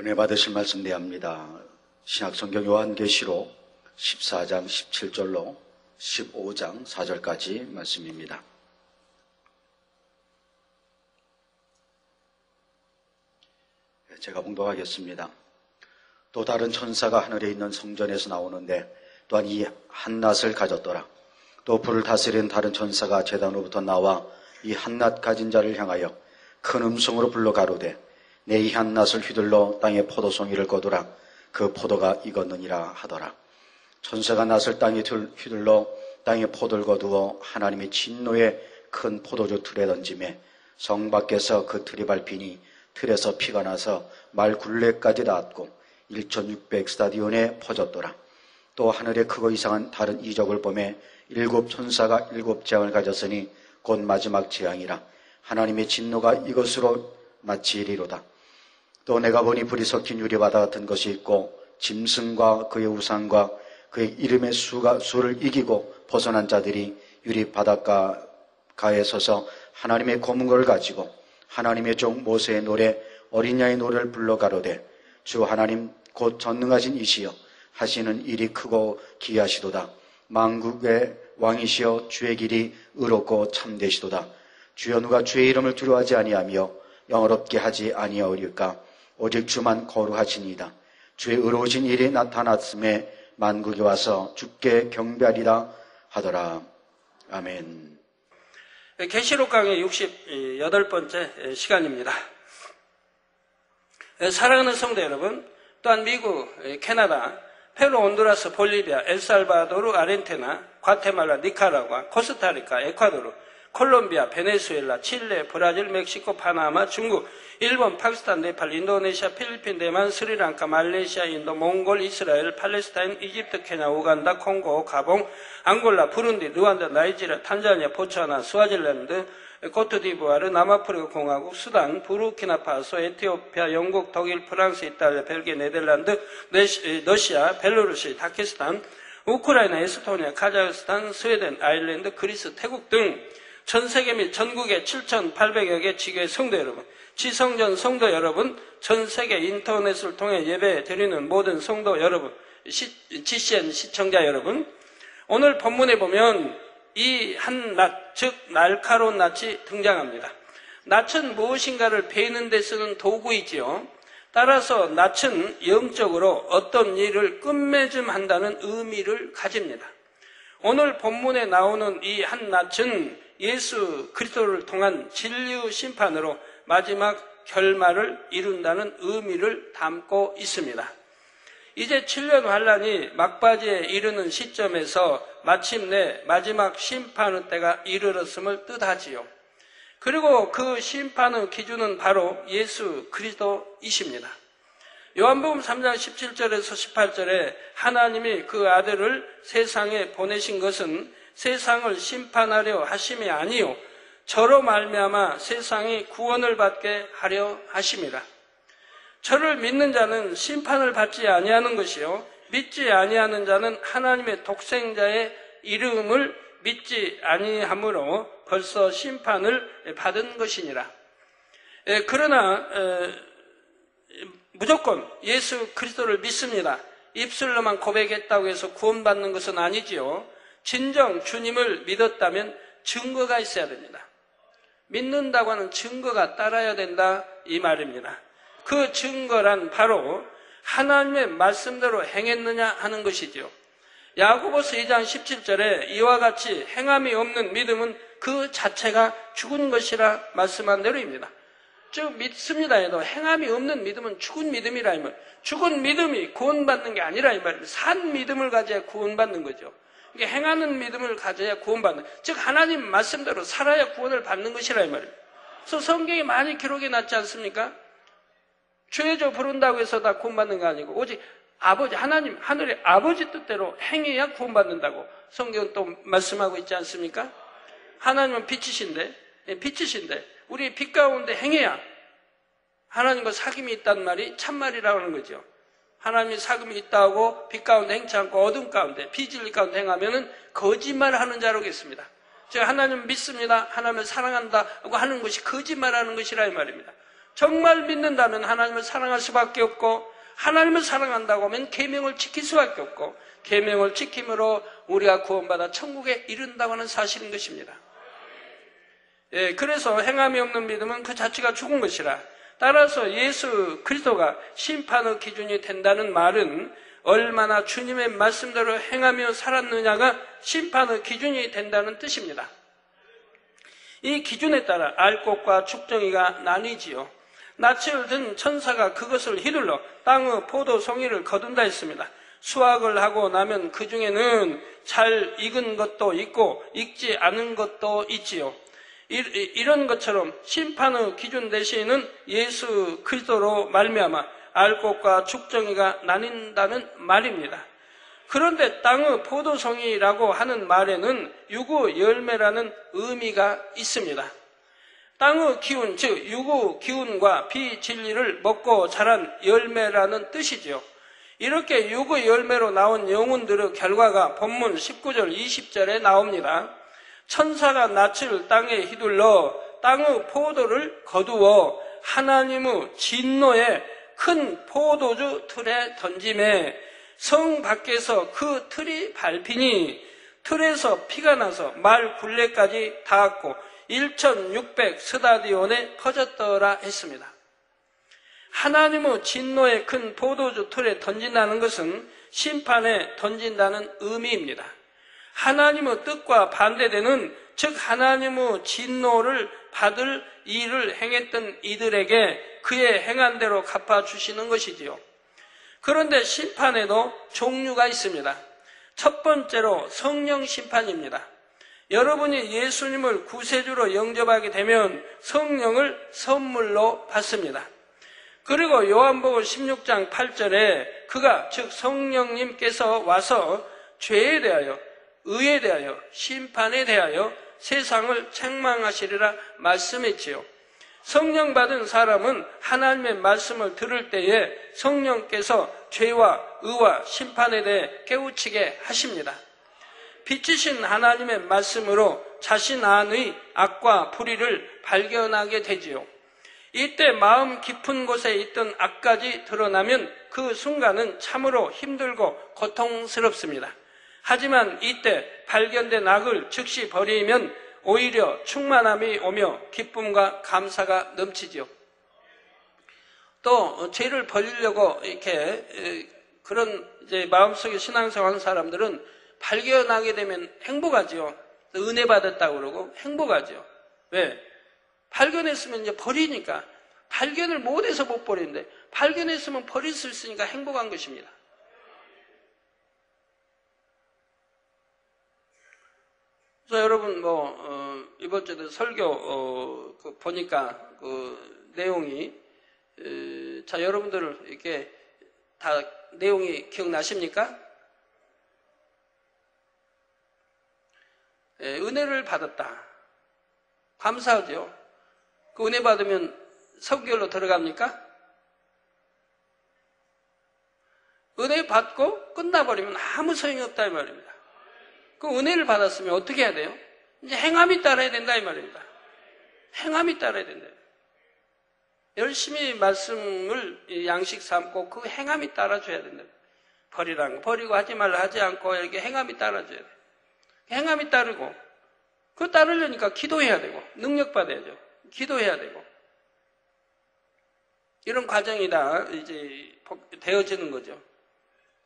은혜 받으실 말씀 대합니다. 신약성경 요한계시록 14장 17절로 15장 4절까지 말씀입니다. 제가 봉독하겠습니다. 또 다른 천사가 하늘에 있는 성전에서 나오는데 또한 이 한낫을 가졌더라. 또 불을 다스리는 다른 천사가 제단으로부터 나와 이 한낫 가진 자를 향하여 큰 음성으로 불러 가로되 내 이 한낫을 휘둘러 땅에 포도송이를 거두라. 그 포도가 익었느니라 하더라. 천사가 낫을 땅에 휘둘러 땅에 포도를 거두어 하나님의 진노의 큰 포도주 틀에 던지매 성 밖에서 그 틀이 밟히니 틀에서 피가 나서 말 굴레까지 닿았고 1600스타디온에 퍼졌더라. 또 하늘에 크고 이상한 다른 이적을 보매 7 천사가 7 재앙을 가졌으니 곧 마지막 재앙이라. 하나님의 진노가 이것으로 마치리로다. 또 내가 보니 불이 섞인 유리바다 같은 것이 있고 짐승과 그의 우상과 그의 이름의 수를 이기고 벗어난 자들이 유리 바닷가에 서서 하나님의 검은걸 가지고 하나님의 종 모세의 노래 어린 양의 노래를 불러 가로되 주 하나님 곧 전능하신 이시여 하시는 일이 크고 기이하시도다. 만국의 왕이시여 주의 길이 의롭고 참되시도다. 주여 누가 주의 이름을 두려워하지 아니하며 영어롭게 하지 아니하오리까. 오직 주만 거룩하시니이다. 주의 의로우신 일이 나타났음에 만국이 와서 주께 경배하리라 하더라. 아멘. 계시록 강의 68번째 시간입니다. 사랑하는 성도 여러분, 또한 미국, 캐나다, 페루, 온두라스, 볼리비아, 엘살바도르, 아르헨티나, 과테말라, 니카라과, 코스타리카, 에콰도르, 콜롬비아, 베네수엘라, 칠레, 브라질, 멕시코, 파나마, 중국, 일본, 파키스탄, 네팔, 인도네시아, 필리핀, 대만, 스리랑카, 말레이시아, 인도, 몽골, 이스라엘, 팔레스타인, 이집트, 케냐, 우간다, 콩고, 가봉, 앙골라, 부룬디, 루안다, 나이지리아, 탄자니아, 보츠와나, 스와질랜드, 코트디부아르, 남아프리카 공화국, 수단, 부르키나파소, 에티오피아, 영국, 독일, 프랑스, 이탈리아, 벨기에, 네덜란드, 러시아, 벨로루시, 다키스탄, 우크라이나, 에스토니아, 카자흐스탄, 스웨덴, 아일랜드, 그리스, 태국 등 전 세계 및 전국의 7,800여 개 지교의 성도 여러분, 지성전 성도 여러분, 전 세계 인터넷을 통해 예배 드리는 모든 성도 여러분, GCN 시청자 여러분, 오늘 본문에 보면 이 한낫, 즉 날카로운 낫이 등장합니다. 낫은 무엇인가를 베이는 데 쓰는 도구이지요. 따라서 낫은 영적으로 어떤 일을 끝맺음한다는 의미를 가집니다. 오늘 본문에 나오는 이 한낫은 예수 그리스도를 통한 진리의 심판으로 마지막 결말을 이룬다는 의미를 담고 있습니다. 이제 7년 환란이 막바지에 이르는 시점에서 마침내 마지막 심판의 때가 이르렀음을 뜻하지요. 그리고 그 심판의 기준은 바로 예수 그리스도이십니다. 요한복음 3장 17절에서 18절에 하나님이 그 아들을 세상에 보내신 것은 세상을 심판하려 하심이 아니요 저로 말미암아 세상이 구원을 받게 하려 하심이라. 저를 믿는 자는 심판을 받지 아니하는 것이요 믿지 아니하는 자는 하나님의 독생자의 이름을 믿지 아니하므로 벌써 심판을 받은 것이니라. 그러나 무조건 예수 그리스도를 믿습니다. 입술로만 고백했다고 해서 구원받는 것은 아니지요. 진정 주님을 믿었다면 증거가 있어야 됩니다. 믿는다고 하는 증거가 따라야 된다 이 말입니다. 그 증거란 바로 하나님의 말씀대로 행했느냐 하는 것이죠. 야고보서 2장 17절에 이와 같이 행함이 없는 믿음은 그 자체가 죽은 것이라 말씀한 대로입니다. 즉 믿습니다 해도 행함이 없는 믿음은 죽은 믿음이라 이 말. 죽은 믿음이 구원받는 게 아니라 이 말입니다. 산 믿음을 가져야 구원받는 거죠. 이게 행하는 믿음을 가져야 구원받는, 즉 하나님 말씀대로 살아야 구원을 받는 것이라 이 말입니다. 그래서 성경에 많이 기록이 났지 않습니까? 죄죠 부른다고 해서 다 구원받는 거 아니고 오직 아버지 하나님 하늘의 아버지 뜻대로 행해야 구원받는다고 성경은 또 말씀하고 있지 않습니까? 하나님은 빛이신데 우리 빛 가운데 행해야 하나님과 사귐이 있다는 말이 참말이라고 하는 거죠. 하나님이 사귐이 있다고 빛 가운데 행치 않고 어둠 가운데 비진리 가운데 행하면은 거짓말하는 자로겠습니다. 즉 하나님 믿습니다, 하나님을 사랑한다고 하는 것이 거짓말하는 것이라 이 말입니다. 정말 믿는다면 하나님을 사랑할 수밖에 없고, 하나님을 사랑한다고 하면 계명을 지킬 수밖에 없고, 계명을 지킴으로 우리가 구원받아 천국에 이른다고 하는 사실인 것입니다. 그래서 행함이 없는 믿음은 그 자체가 죽은 것이라. 따라서 예수 그리스도가 심판의 기준이 된다는 말은 얼마나 주님의 말씀대로 행하며 살았느냐가 심판의 기준이 된다는 뜻입니다. 이 기준에 따라 알 것과 죽정이가 나뉘지요. 낯을 든 천사가 그것을 휘둘러 땅의 포도 송이를 거둔다 했습니다. 수확을 하고 나면 그 중에는 잘 익은 것도 있고 익지 않은 것도 있지요. 이런 것처럼 심판의 기준 대신은 예수 그리스도로 말미암아 알 것과 죽정이가 나뉜다는 말입니다. 그런데 땅의 포도송이라고 하는 말에는 유구 열매라는 의미가 있습니다. 땅의 기운, 즉 유구 기운과 비진리를 먹고 자란 열매라는 뜻이죠. 이렇게 유구 열매로 나온 영혼들의 결과가 본문 19절 20절에 나옵니다. 천사가 낯을 땅에 휘둘러 땅의 포도를 거두어 하나님의 진노에 큰 포도주 틀에 던짐에 성 밖에서 그 틀이 밟히니 틀에서 피가 나서 말 굴레까지 닿았고 1600 스타디온에 퍼졌더라 했습니다. 하나님의 진노의 큰 포도주 틀에 던진다는 것은 심판에 던진다는 의미입니다. 하나님의 뜻과 반대되는, 즉 하나님의 진노를 받을 일을 행했던 이들에게 그의 행한 대로 갚아주시는 것이지요. 그런데 심판에도 종류가 있습니다. 첫 번째로 성령 심판입니다. 여러분이 예수님을 구세주로 영접하게 되면 성령을 선물로 받습니다. 그리고 요한복음 16장 8절에 그가, 즉 성령님께서 와서 죄에 대하여, 의에 대하여, 심판에 대하여 세상을 책망하시리라 말씀했지요. 성령 받은 사람은 하나님의 말씀을 들을 때에 성령께서 죄와 의와 심판에 대해 깨우치게 하십니다. 빛이신 하나님의 말씀으로 자신 안의 악과 불의를 발견하게 되지요. 이때 마음 깊은 곳에 있던 악까지 드러나면 그 순간은 참으로 힘들고 고통스럽습니다. 하지만 이때 발견된 악을 즉시 버리면 오히려 충만함이 오며 기쁨과 감사가 넘치죠. 또 죄를 버리려고 이렇게 그런 이제 마음속에 신앙생활하는 사람들은 발견하게 되면 행복하죠. 은혜 받았다고 그러고 행복하죠. 왜? 발견했으면 이제 버리니까. 발견을 못해서 못 버리는데 발견했으면 버릴 수 있으니까 행복한 것입니다. 그래서 여러분 이번 주에 설교 보니까 그 내용이 자, 여러분들 이렇게 다 내용이 기억나십니까? 은혜를 받았다. 감사하죠. 그 은혜 받으면 성결로 들어갑니까? 은혜 받고 끝나버리면 아무 소용이 없다 이 말입니다. 그 은혜를 받았으면 어떻게 해야 돼요? 이제 행함이 따라야 된다 이 말입니다. 행함이 따라야 된다. 열심히 말씀을 양식 삼고 그 행함이 따라줘야 된다. 버리라는 거 버리고 하지 말라 하지 않고 이렇게 행함이 따라줘야 돼. 행함이 따르고 그 따르려니까 기도해야 되고 능력 받아야죠. 기도해야 되고 이런 과정이 다 이제 되어지는 거죠.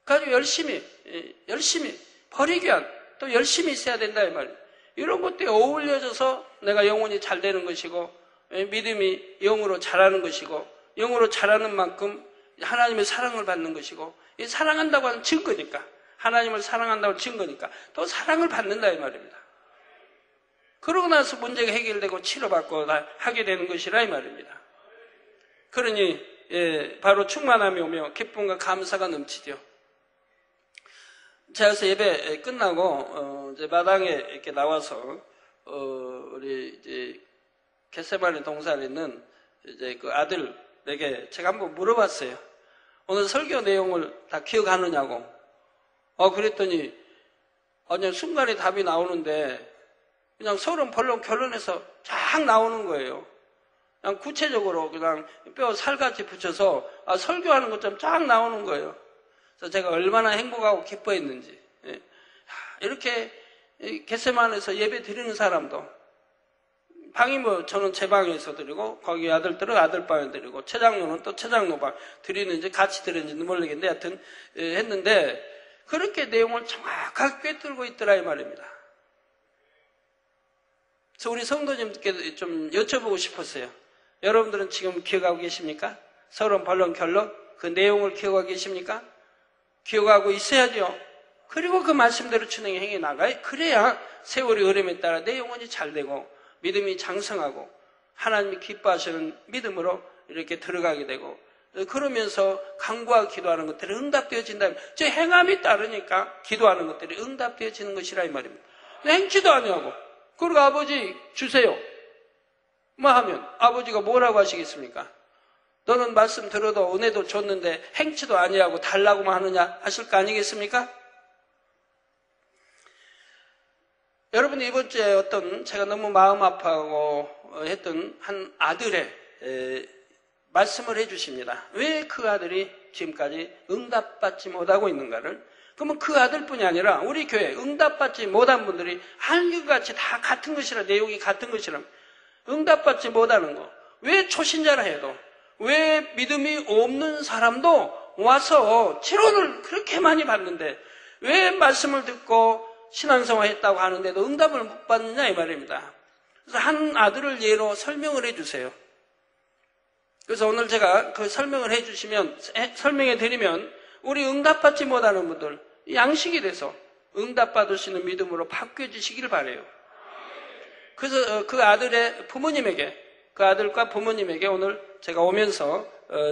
그래서 열심히 버리기 위한 또 열심히 있어야 된다 이 말이에요. 이런 것들이 어울려져서 내가 영혼이 잘 되는 것이고 믿음이 영으로 자라는 것이고 영으로 자라는 만큼 하나님의 사랑을 받는 것이고 이 사랑한다고 하는 증거니까 하나님을 사랑한다고 하는 증거니까 또 사랑을 받는다 이 말입니다. 그러고 나서 문제가 해결되고 치료받고 하게 되는 것이라 이 말입니다. 그러니 바로 충만함이 오며 기쁨과 감사가 넘치죠. 제가 그래서 예배 끝나고 이제 마당에 이렇게 나와서 우리 이제 겟세마네 동산에 있는 이제 그 아들에게 제가 한번 물어봤어요. 오늘 설교 내용을 다 기억하느냐고. 그랬더니 그냥 순간에 답이 나오는데 그냥 서로 벌렁 결론해서 쫙 나오는 거예요. 그냥 구체적으로 그냥 뼈 살같이 붙여서 설교하는 것처럼 쫙 나오는 거예요. 그래서 제가 얼마나 행복하고 기뻐했는지. 이렇게 겟세마네에서 예배 드리는 사람도 방이 뭐 저는 제 방에서 드리고 거기 아들들은 아들 방에 드리고 최장로는 또 최장로 방 드리는지 같이 드리는지는 모르겠는데 하여튼 했는데 그렇게 내용을 정확하게 꿰뚫고 있더라 이 말입니다. 그래서 우리 성도님께 좀 여쭤보고 싶었어요. 여러분들은 지금 기억하고 계십니까? 서론, 반론, 결론 그 내용을 기억하고 계십니까? 기억하고 있어야죠. 그리고 그 말씀대로 진행해 행해 나가요. 그래야 세월이 흐름에 따라 내 영혼이 잘 되고 믿음이 장성하고 하나님이 기뻐하시는 믿음으로 이렇게 들어가게 되고 그러면서 간구하고 기도하는 것들이 응답되어진다면 저 행함이 따르니까 기도하는 것들이 응답되어지는 것이라 이 말입니다. 행치도 아니하고 그리고 아버지 주세요. 뭐 하면 아버지가 뭐라고 하시겠습니까? 너는 말씀 들어도 은혜도 줬는데 행치도 아니하고 달라고만 하느냐 하실 거 아니겠습니까? 여러분 이번 주에 어떤 제가 너무 마음 아파하고 했던 한 아들의 말씀을 해주십니다. 왜 그 아들이 지금까지 응답받지 못하고 있는가를. 그러면 그 아들뿐이 아니라 우리 교회 응답받지 못한 분들이 한결같이 다 같은 것이라 내용이 같은 것이라 응답받지 못하는 거. 왜 초신자라 해도 왜 믿음이 없는 사람도 와서 치료를 그렇게 많이 받는데 왜 말씀을 듣고 신앙생활 했다고 하는데도 응답을 못 받느냐 이 말입니다. 그래서 한 아들을 예로 설명을 해주세요. 그래서 오늘 제가 그 설명을 해주시면 설명해 드리면 우리 응답받지 못하는 분들 양식이 돼서 응답받으시는 믿음으로 바뀌어지시길 바라요. 그래서 그 아들의 부모님에게 그 아들과 부모님에게 오늘 제가 오면서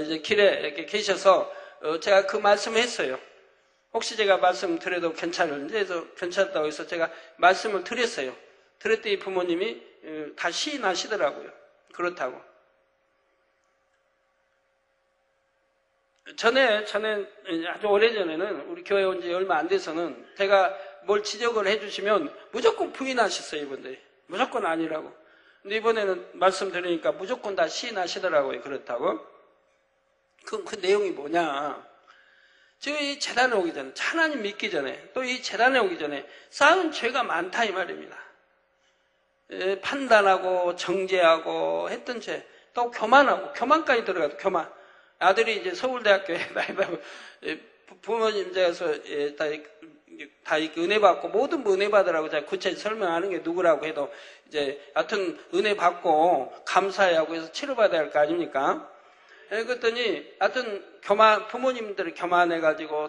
이제 길에 이렇게 계셔서 제가 그 말씀을 했어요. 혹시 제가 말씀 드려도 괜찮은지 해서 괜찮다고 해서 제가 말씀을 드렸어요. 드렸더니 부모님이 다 시인하시더라고요. 그렇다고. 전에 아주 오래전에는 우리 교회 온 지 얼마 안 돼서는 제가 뭘 지적을 해주시면 무조건 부인하셨어요, 이분들이. 무조건 아니라고. 근데 이번에는 말씀드리니까 무조건 다 시인하시더라고요. 그렇다고. 그 내용이 뭐냐. 지금 이 재단에 오기 전에, 하나님 믿기 전에, 또 이 재단에 오기 전에 쌓은 죄가 많다 이 말입니다. 판단하고 정죄하고 했던 죄, 또 교만하고, 교만까지 들어가도 교만. 아들이 이제 서울대학교에 부모님 집에서 다 은혜 받고 모든 은혜 받으라고 제가 구체적으로 설명하는 게 누구라고 해도 이제 하여튼 은혜 받고 감사해야 하고 해서 치료받아야 할 거 아닙니까? 그랬더니 하여튼 부모님들이 교만해가지고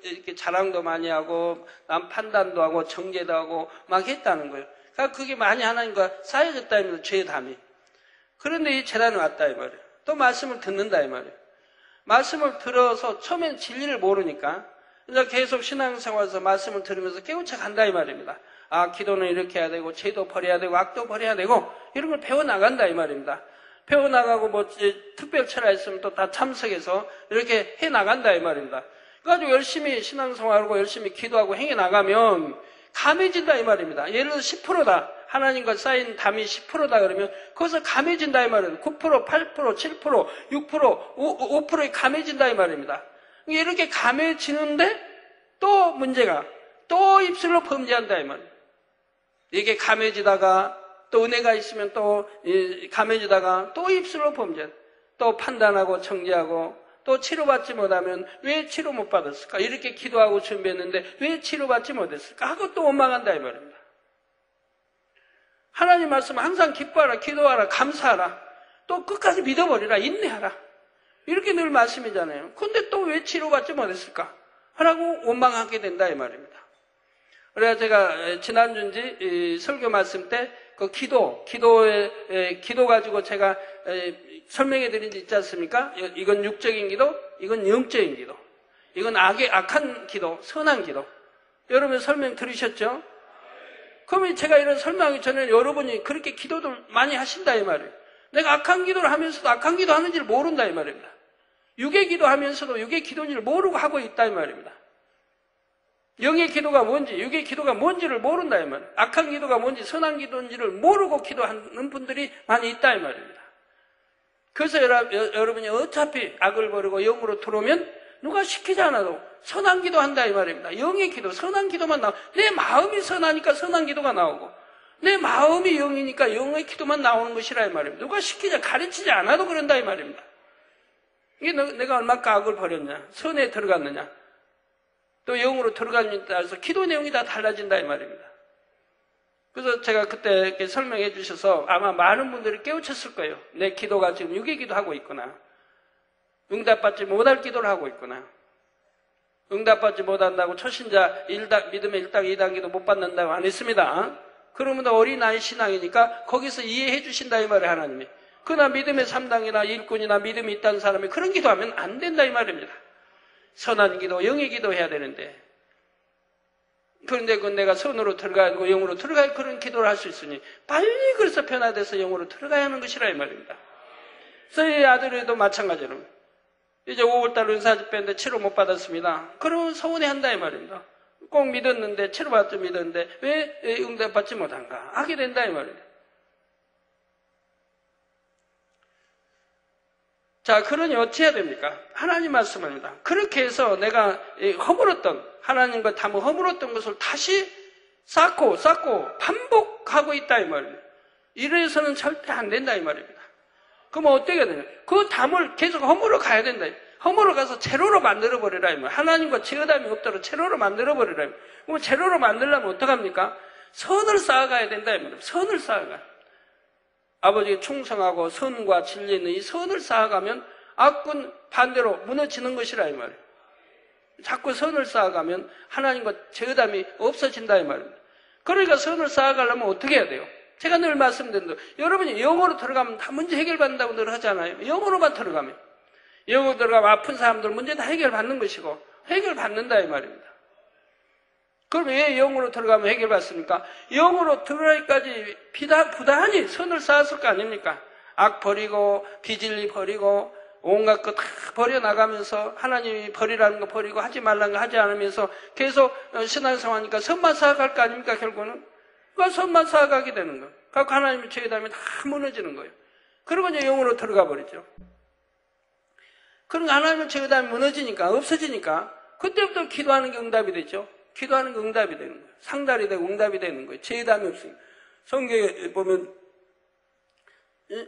이렇게 자랑도 많이 하고 남 판단도 하고 정죄도 하고 막 했다는 거예요. 그러니까 그게 많이 하나님과 쌓여졌다면서 죄의 담이. 그런데 이 재단에 왔다 이 말이에요. 또 말씀을 듣는다 이 말이에요. 말씀을 들어서 처음엔 진리를 모르니까 이제 계속 신앙생활에서 말씀을 들으면서 깨우쳐 간다 이 말입니다. 아, 기도는 이렇게 해야 되고 죄도 버려야 되고 악도 버려야 되고 이런 걸 배워나간다 이 말입니다. 배워나가고 뭐 특별 철야 있으면 또 다 참석해서 이렇게 해나간다 이 말입니다. 그래가지고 열심히 신앙생활하고 열심히 기도하고 행해나가면 감해진다 이 말입니다. 예를 들어 10%다. 하나님과 쌓인 담이 10%다 그러면 거기서 감해진다 이 말이에요. 9%, 8%, 7%, 6%, 5%에 감해진다 이 말입니다. 이렇게 감해지는데 또 문제가 또 입술로 범죄한다 이 말이에요. 이게 감해지다가 또 은혜가 있으면 또 감해지다가 또 입술로 범죄, 또 판단하고 정죄하고 또 치료받지 못하면 왜 치료 못 받았을까? 이렇게 기도하고 준비했는데 왜 치료받지 못했을까? 하고 또 원망한다 이 말입니다. 하나님 말씀 항상 기뻐하라, 기도하라, 감사하라. 또 끝까지 믿어버리라, 인내하라. 이렇게 늘 말씀이잖아요. 근데 또 왜 치료받지 못했을까? 하라고 원망하게 된다 이 말입니다. 그래서 제가 지난주인지 설교 말씀 때 그 기도 가지고 제가 설명해 드린 지 있지 않습니까? 이건 육적인 기도, 이건 영적인 기도. 이건 악한 기도, 선한 기도. 여러분 설명 들으셨죠? 그러면 제가 이런 설명하기 전에 여러분이 그렇게 기도를 많이 하신다 이 말이에요. 내가 악한 기도를 하면서도 악한 기도 하는지를 모른다 이 말입니다. 육의 기도 하면서도 육의 기도인지를 모르고 하고 있다 이 말입니다. 영의 기도가 뭔지, 육의 기도가 뭔지를 모른다 이 말이에요. 악한 기도가 뭔지, 선한 기도인지를 모르고 기도하는 분들이 많이 있다 이 말입니다. 그래서 여러분이 어차피 악을 버리고 영으로 들어오면 누가 시키지 않아도 선한 기도 한다 이 말입니다. 영의 기도, 선한 기도만 나오고, 내 마음이 선하니까 선한 기도가 나오고, 내 마음이 영이니까 영의 기도만 나오는 것이라 이 말입니다. 누가 시키지, 가르치지 않아도 그런다 이 말입니다. 이게 내가 얼마큼 악을 버렸냐, 선에 들어갔느냐, 또 영으로 들어가느냐에 따라서 기도 내용이 다 달라진다 이 말입니다. 그래서 제가 그때 이렇게 설명해 주셔서 아마 많은 분들이 깨우쳤을 거예요. 내 기도가 지금 유괴 기도하고 있구나. 응답받지 못할 기도를 하고 있구나. 응답받지 못한다고 초신자 믿음의 1당 2단계도 못 받는다고 안 했습니다. 그러면 어린아이 신앙이니까 거기서 이해해 주신다 이 말이에요, 하나님이. 그러나 믿음의 3당이나 일꾼이나 믿음이 있다는 사람이 그런 기도하면 안 된다 이 말입니다. 선한 기도, 영의 기도 해야 되는데, 그런데 그건 내가 선으로 들어가고 영으로 들어가야 그런 기도를 할 수 있으니 빨리 그래서 변화돼서 영으로 들어가야 하는 것이라 이 말입니다. 그래서 이 아들에도 마찬가지로 이제 5월달 은사집회인데 치료 못 받았습니다. 그러면 서운해한다 이 말입니다. 꼭 믿었는데, 치료받지 믿었는데 왜 응답받지 못한가 하게 된다 이 말입니다. 자, 그러니 어찌해야 됩니까? 하나님 말씀입니다. 그렇게 해서 내가 허물었던, 하나님과 담을 허물었던 것을 다시 쌓고 반복하고 있다 이 말입니다. 이래서는 절대 안 된다 이 말입니다. 그럼 어떻게 해야 되냐? 그 담을 계속 허물어 가야 된다. 허물어 가서 제로로 만들어버리라 이 말이에요. 하나님과 제어담이 없도록 제로로 만들어버리라 이 말이에요. 그럼 제로로 만들려면 어떡합니까? 선을 쌓아가야 된다 이 말이에요. 선을 쌓아가. 아버지께 충성하고 선과 진리 있는 이 선을 쌓아가면 악군 반대로 무너지는 것이라 이 말이에요. 자꾸 선을 쌓아가면 하나님과 제어담이 없어진다 이 말입니다. 그러니까 선을 쌓아가려면 어떻게 해야 돼요? 제가 늘 말씀드린 대로 여러분이 영어로 들어가면 다 문제 해결받는다고 늘 하잖아요. 영어로만 들어가면. 영어로 들어가면 아픈 사람들 문제 다 해결받는 것이고 해결받는다 이 말입니다. 그럼 왜 영으로 들어가면 해결받습니까? 영으로 들어가기까지 부단히 선을 쌓았을 거 아닙니까? 악 버리고 비진리 버리고 온갖 것 다 버려나가면서 하나님이 버리라는 거 버리고 하지 말라는 거 하지 않으면서 계속 신앙생활하니까 선만 쌓아갈 거 아닙니까 결국은? 그 선만 쌓아가게 되는 거예요. 그러니까 하나님의 죄담이 다 무너지는 거예요. 그리고 이제 영으로 들어가 버리죠. 그러니까 하나님의 죄담이 무너지니까 없어지니까 그때부터 기도하는 게 응답이 되죠. 기도하는 게 응답이 되는 거예요. 상달이 되고 응답이 되는 거예요. 죄담이 없으니까. 성경에 보면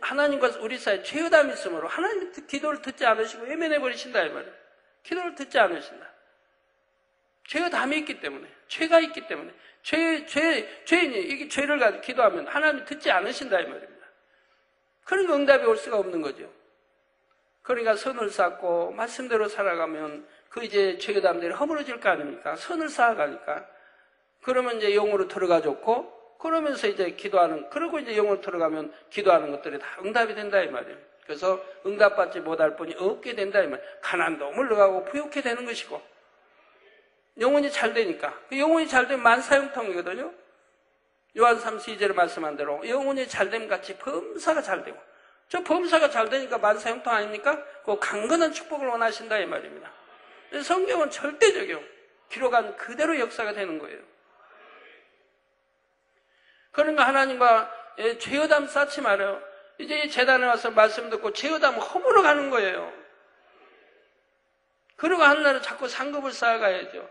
하나님과 우리 사이에 죄담이 있으므로 하나님 기도를 듣지 않으시고 외면해 버리신다 이 말이에요. 기도를 듣지 않으신다. 죄담이 있기 때문에, 죄가 있기 때문에, 죄인이 이게 죄를 가지고 기도하면 하나님 듣지 않으신다 이 말입니다. 그러니까 응답이 올 수가 없는 거죠. 그러니까 선을 쌓고 말씀대로 살아가면 그 이제 죄담들이 허물어질 거 아닙니까? 선을 쌓아가니까. 그러면 이제 영으로 들어가 좋고, 그러면서 이제 기도하는, 그러고 이제 영으로 들어가면 기도하는 것들이 다 응답이 된다 이 말이에요. 그래서 응답받지 못할 뿐이 없게 된다 이 말이에요. 가난도 물러가고 부욕해 되는 것이고, 영혼이 잘 되니까. 영혼이 잘 되면 만사형통이거든요. 요한 3시2절에 말씀한 대로 영혼이 잘 됨 같이 범사가 잘 되고, 저 범사가 잘 되니까 만사형통 아닙니까? 그 강건한 축복을 원하신다 이 말입니다. 성경은 절대적이요. 기록한 그대로 역사가 되는 거예요. 그러니까 하나님과 죄의담 쌓지 말아요. 이제 이 재단에 와서 말씀 듣고 죄의담 허물어 가는 거예요. 그리고 하늘나라 자꾸 상급을 쌓아가야죠.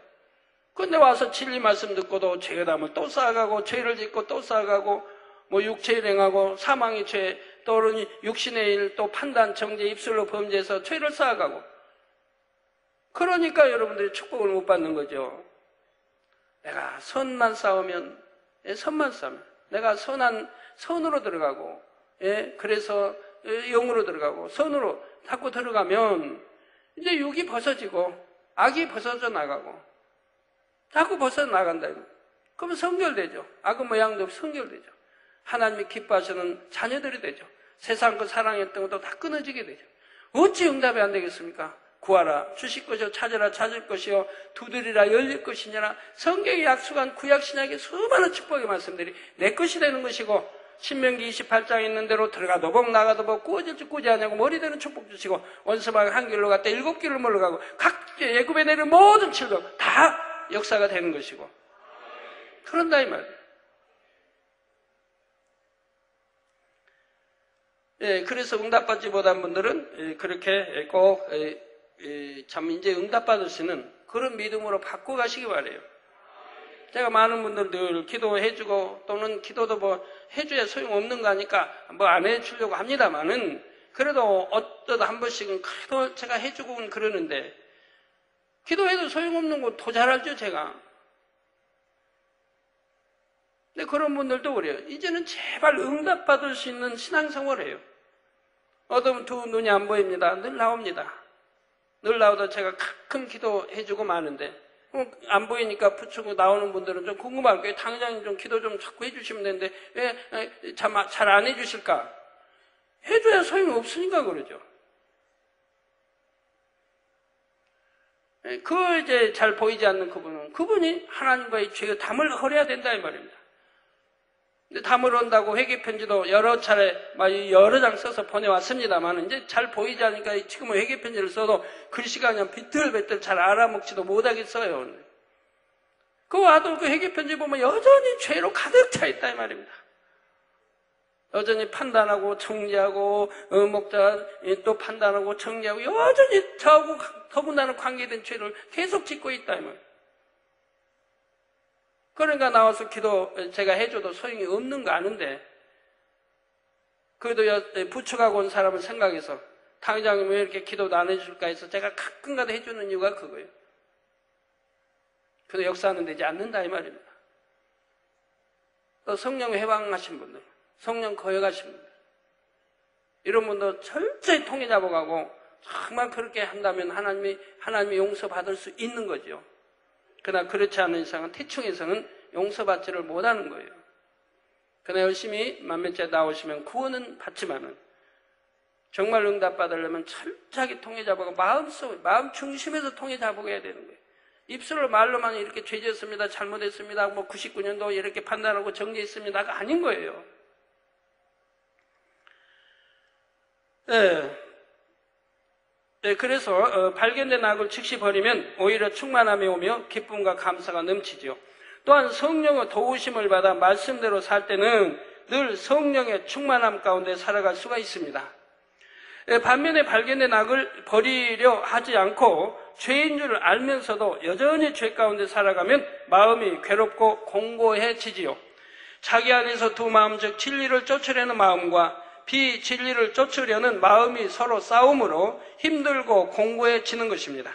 근데 와서 진리 말씀 듣고도 죄의담을 또 쌓아가고 죄를 짓고 또 쌓아가고 뭐 육체를 행하고 사망의 죄 또는 육신의 일 또 판단 정죄 입술로 범죄해서 죄를 쌓아가고 그러니까 여러분들이 축복을 못 받는 거죠. 내가 선만 쌓으면 내가 선으로 들어가고 그래서 영으로 들어가고 선으로 자꾸 들어가면 이제 육이 벗어지고 악이 벗어져 나가고 자꾸 벗어져 나간다. 그러면 성결되죠. 악의 모양도 없이 성결되죠. 하나님이 기뻐하시는 자녀들이 되죠. 세상 그 사랑했던 것도 다 끊어지게 되죠. 어찌 응답이 안 되겠습니까? 구하라 주실 것이요 찾으라 찾을 것이요 두드리라 열릴 것이니라. 성경에 약속한 구약신약의 수많은 축복의 말씀들이 내 것이 되는 것이고 신명기 28장에 있는 대로 들어가도 복 나가도 복 꾸어질지 꾸지 않냐고 머리되는 축복 주시고 원수막 한 길로 갔다 7길을 물러가고 각 애굽에 내는 모든 칠복 다 역사가 되는 것이고 그런다 이 말이에요. 그래서 응답받지 못한 분들은 그렇게 꼭 참 이제 응답받을 수 있는 그런 믿음으로 바꿔가시기 바래요. 제가 많은 분들 늘 기도해주고 또는 기도도 뭐 해줘야 소용없는 거 아니까 뭐 안 해주려고 합니다만은 그래도 어쩌다 한 번씩은 그래도 제가 해주고는 그러는데 기도해도 소용없는 거 더 잘 알죠 제가. 근데 그런 분들도 그래요. 이제는 제발 응답받을 수 있는 신앙생활을 해요. 어둠 두 눈이 안 보입니다. 늘 나옵니다. 늘 나오다 제가 가끔 기도해주고 마는데 안 보이니까 붙이고 나오는 분들은 좀 궁금한 거예요. 당장님 좀 기도 좀 자꾸 해주시면 되는데 왜 잘 안 해주실까? 해줘야 소용이 없으니까 그러죠. 그 이제 잘 보이지 않는 그분이 하나님과의 죄의 담을 헐어야 된다 이 말입니다. 근데 담을 헌다고 회개 편지도 여러 차례 여러 장 써서 보내왔습니다만 이제 잘 보이지 않으니까 지금은 회개 편지를 써도 글씨가 그냥 비틀비틀 잘 알아먹지도 못하겠어요. 그 와도 그 회개 편지 보면 여전히 죄로 가득 차 있다 이 말입니다. 여전히 판단하고 정리하고 목자 또 판단하고 정리하고 여전히 저하고 더군다나 관계된 죄를 계속 짓고 있다 이 말입니다. 그러니까 나와서 기도 제가 해줘도 소용이 없는 거 아는데 그래도 부축하고 온 사람을 생각해서 당장님 왜 이렇게 기도도 안 해줄까 해서 제가 가끔가다 해주는 이유가 그거예요. 그래도 역사는 되지 않는다 이 말입니다. 또 성령 해방하신 분들, 성령 거역하신 분들 이런 분들 철저히 통해 잡아가고 정말 그렇게 한다면 하나님이 용서받을 수 있는 거죠. 그러나 그렇지 않은 이상은 태충에서는 용서받지를 못하는 거예요. 그러나 열심히 만면째 나오시면 구원은 받지만은 정말 응답받으려면 철저하게 통해 잡아가 마음 중심에서 통해 잡아야 되는 거예요. 입술로 말로만 이렇게 죄졌습니다, 잘못했습니다, 뭐 99년도 이렇게 판단하고 정리했습니다가 아닌 거예요. 그래서 발견된 악을 즉시 버리면 오히려 충만함이 오며 기쁨과 감사가 넘치지요. 또한 성령의 도우심을 받아 말씀대로 살 때는 늘 성령의 충만함 가운데 살아갈 수가 있습니다. 반면에 발견된 악을 버리려 하지 않고 죄인 줄 알면서도 여전히 죄 가운데 살아가면 마음이 괴롭고 공고해지지요. 자기 안에서 두 마음 즉 진리를 쫓으려는 마음과 비진리를 쫓으려는 마음이 서로 싸움으로 힘들고 공고해지는 것입니다.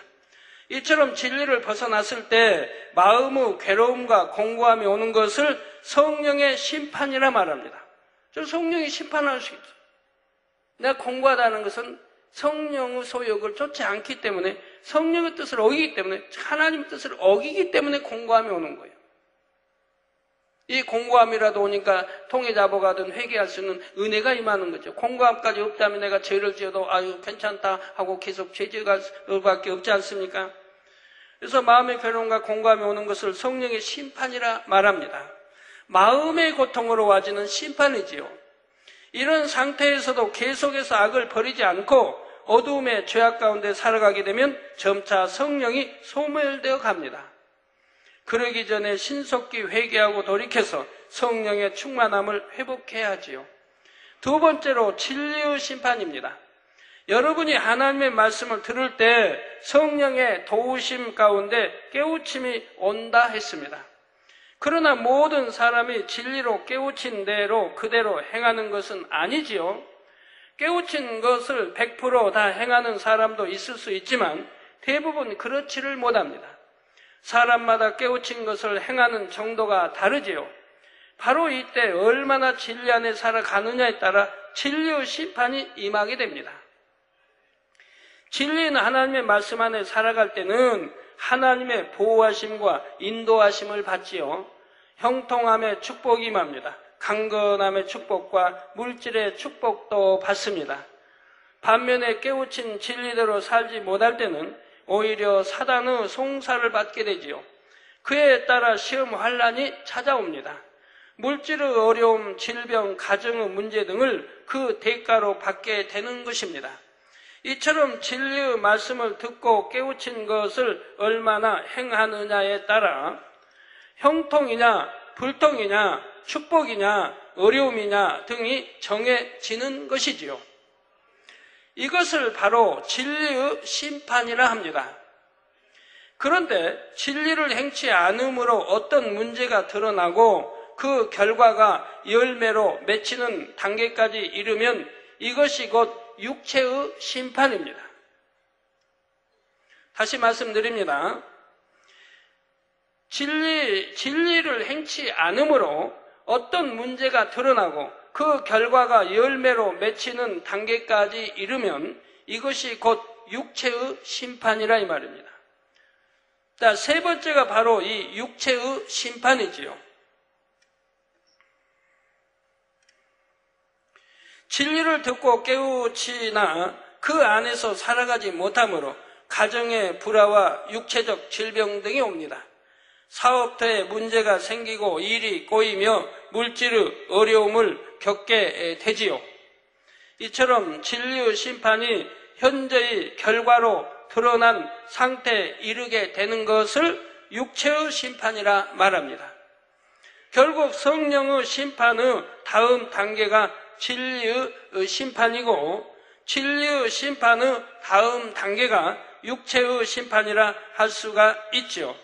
이처럼 진리를 벗어났을 때 마음의 괴로움과 공고함이 오는 것을 성령의 심판이라 말합니다. 저 성령이 심판할 수 있죠. 내가 공고하다는 것은 성령의 소욕을 쫓지 않기 때문에 성령의 뜻을 어기기 때문에 하나님의 뜻을 어기기 때문에 공고함이 오는 거예요. 이 공고함이라도 오니까 통해 잡아가든 회개할 수 있는 은혜가 임하는 거죠. 공고함까지 없다면 내가 죄를 지어도 아유 괜찮다 하고 계속 죄 지어갈 수밖에 없지 않습니까? 그래서 마음의 괴로움과 공고함이 오는 것을 성령의 심판이라 말합니다. 마음의 고통으로 와지는 심판이지요. 이런 상태에서도 계속해서 악을 버리지 않고 어두움의 죄악 가운데 살아가게 되면 점차 성령이 소멸되어 갑니다. 그러기 전에 신속히 회개하고 돌이켜서 성령의 충만함을 회복해야 하지요. 두 번째로 진리의 심판입니다. 여러분이 하나님의 말씀을 들을 때 성령의 도우심 가운데 깨우침이 온다 했습니다. 그러나 모든 사람이 진리로 깨우친 대로 그대로 행하는 것은 아니지요. 깨우친 것을 100% 다 행하는 사람도 있을 수 있지만 대부분 그렇지를 못합니다. 사람마다 깨우친 것을 행하는 정도가 다르지요. 바로 이때 얼마나 진리 안에 살아가느냐에 따라 진리의 심판이 임하게 됩니다. 진리는 하나님의 말씀 안에 살아갈 때는 하나님의 보호하심과 인도하심을 받지요. 형통함의 축복이 임합니다. 강건함의 축복과 물질의 축복도 받습니다. 반면에 깨우친 진리대로 살지 못할 때는 오히려 사단의 송사를 받게 되지요. 그에 따라 시험 환난이 찾아옵니다. 물질의 어려움, 질병, 가정의 문제 등을 그 대가로 받게 되는 것입니다. 이처럼 진리의 말씀을 듣고 깨우친 것을 얼마나 행하느냐에 따라 형통이냐 불통이냐 축복이냐 어려움이냐 등이 정해지는 것이지요. 이것을 바로 진리의 심판이라 합니다. 그런데 진리를 행치 않음으로 어떤 문제가 드러나고 그 결과가 열매로 맺히는 단계까지 이르면 이것이 곧 육체의 심판입니다. 다시 말씀드립니다. 진리를 행치 않음으로 어떤 문제가 드러나고 그 결과가 열매로 맺히는 단계까지 이르면 이것이 곧 육체의 심판이라 이 말입니다. 자, 세 번째가 바로 이 육체의 심판이지요. 진리를 듣고 깨우치나 그 안에서 살아가지 못함으로 가정의 불화와 육체적 질병 등이 옵니다. 사업터에 문제가 생기고 일이 꼬이며 물질의 어려움을 겪게 되지요. 이처럼 진리의 심판이 현재의 결과로 드러난 상태에 이르게 되는 것을 육체의 심판이라 말합니다. 결국 성령의 심판의 다음 단계가 진리의 심판이고 진리의 심판의 다음 단계가 육체의 심판이라 할 수가 있죠.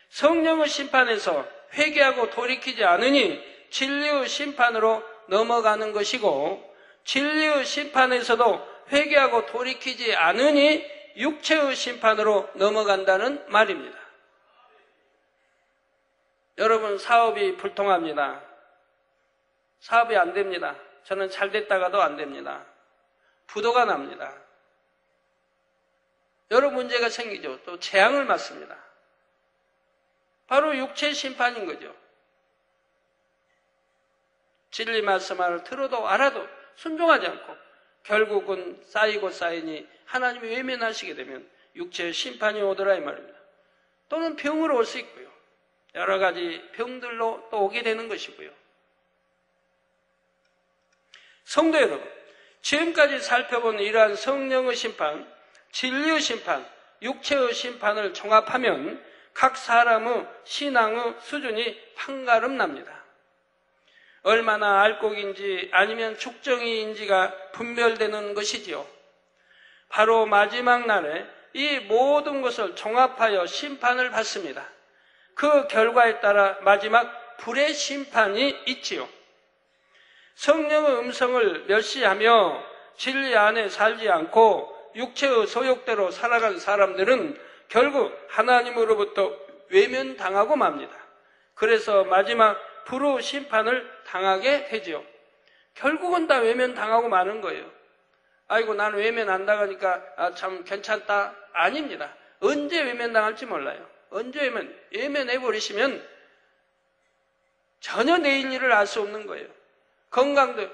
성령의 심판에서 회개하고 돌이키지 않으니 진리의 심판으로 넘어가는 것이고 진리의 심판에서도 회개하고 돌이키지 않으니 육체의 심판으로 넘어간다는 말입니다. 여러분, 사업이 불통합니다. 사업이 안 됩니다. 저는 잘 됐다가도 안 됩니다. 부도가 납니다. 여러 문제가 생기죠. 또 재앙을 맞습니다. 바로 육체 심판인 거죠. 진리 말씀을 들어도 알아도 순종하지 않고 결국은 쌓이고 쌓이니 하나님이 외면하시게 되면 육체의 심판이 오더라 이 말입니다. 또는 병으로 올 수 있고요. 여러 가지 병들로 또 오게 되는 것이고요. 성도 여러분, 지금까지 살펴본 이러한 성령의 심판, 진리의 심판, 육체의 심판을 종합하면 각 사람의 신앙의 수준이 판가름 납니다. 얼마나 알곡인지 아니면 죽정이인지가 분별되는 것이지요. 바로 마지막 날에 이 모든 것을 종합하여 심판을 받습니다. 그 결과에 따라 마지막 불의 심판이 있지요. 성령의 음성을 멸시하며 진리 안에 살지 않고 육체의 소욕대로 살아간 사람들은 결국 하나님으로부터 외면당하고 맙니다. 그래서 마지막 불의 심판을 당하게 되지요. 결국은 다 외면당하고 마는 거예요. 아이고, 나는 외면 안 당하니까 참 괜찮다. 아닙니다. 언제 외면당할지 몰라요. 언제 외면해버리시면 전혀 내일 일을 알 수 없는 거예요. 건강도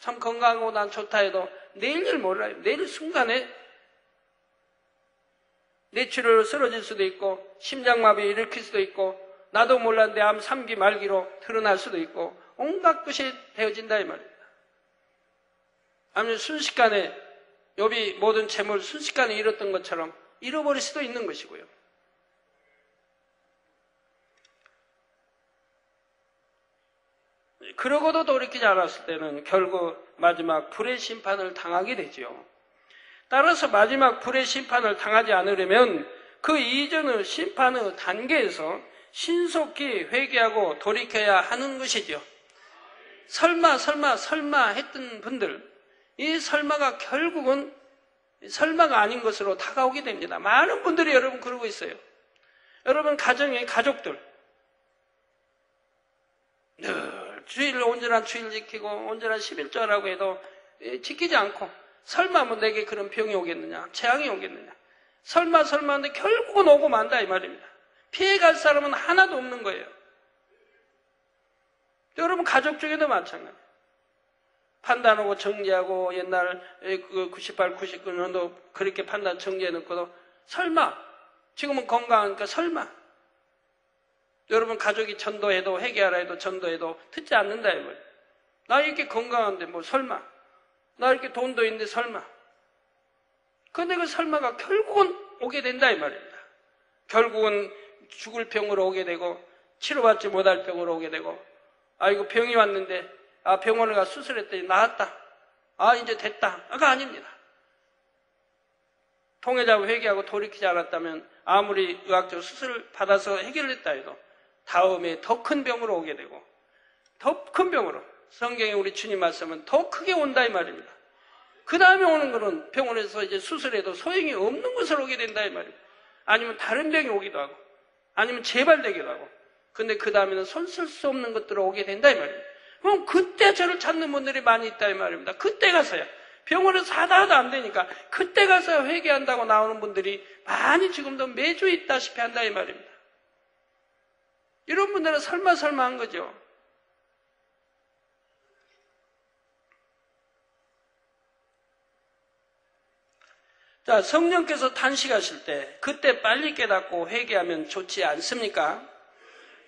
참 건강하고 난 좋다 해도 내일 일 몰라요. 내일 순간에 뇌출혈로 쓰러질 수도 있고 심장마비 일으킬 수도 있고 나도 몰랐는데 암 3기 말기로 드러날 수도 있고 온갖 것이 되어진다 이 말입니다. 아니면 순식간에 욥이 모든 재물 순식간에 잃었던 것처럼 잃어버릴 수도 있는 것이고요. 그러고도 돌이키지 않았을 때는 결국 마지막 불의 심판을 당하게 되지요. 따라서 마지막 불의 심판을 당하지 않으려면 그 이전의 심판의 단계에서 신속히 회개하고 돌이켜야 하는 것이죠. 설마 했던 분들, 이 설마가 결국은 설마가 아닌 것으로 다가오게 됩니다. 많은 분들이 여러분 그러고 있어요. 여러분 가정의 가족들 늘 온전한 주일 지키고 온전한 11조라고 해도 지키지 않고 설마 뭐 내게 그런 병이 오겠느냐, 재앙이 오겠느냐, 설마 하는데 결국은 오고 만다 이 말입니다. 피해갈 사람은 하나도 없는 거예요. 여러분 가족 중에도 마찬가지예요. 판단하고 정지하고 옛날 98, 99년도 그렇게 판단 정지해놓고도 설마 지금은 건강하니까 설마 여러분 가족이 전도해도 회개하라 해도 전도해도 듣지 않는다 이 말이에요. 나 이렇게 건강한데 뭐 설마, 나 이렇게 돈도 있는데 설마. 그런데 그 설마가 결국은 오게 된다 이 말입니다. 결국은 죽을 병으로 오게 되고 치료받지 못할 병으로 오게 되고 이거 병이 왔는데 병원에 가 수술했더니 나았다. 이제 됐다. 그거 아닙니다. 통해자고 회개하고 돌이키지 않았다면 아무리 의학적 수술을 받아서 해결했다 해도 다음에 더 큰 병으로 오게 되고 더 큰 병으로 성경에 우리 주님 말씀은 더 크게 온다 이 말입니다. 그 다음에 오는 것은 병원에서 이제 수술해도 소용이 없는 것으로 오게 된다 이 말입니다. 아니면 다른 병이 오기도 하고 아니면 재발되기도 하고 근데 그 다음에는 손 쓸 수 없는 것들로 오게 된다 이 말입니다. 그럼 그때 저를 찾는 분들이 많이 있다 이 말입니다. 그때 가서야 병원에서 하다 안 되니까 그때 가서 회개한다고 나오는 분들이 많이 지금도 매주 있다시피 한다 이 말입니다. 이런 분들은 설마 한 거죠. 자, 성령께서 탄식하실 때 그때 빨리 깨닫고 회개하면 좋지 않습니까?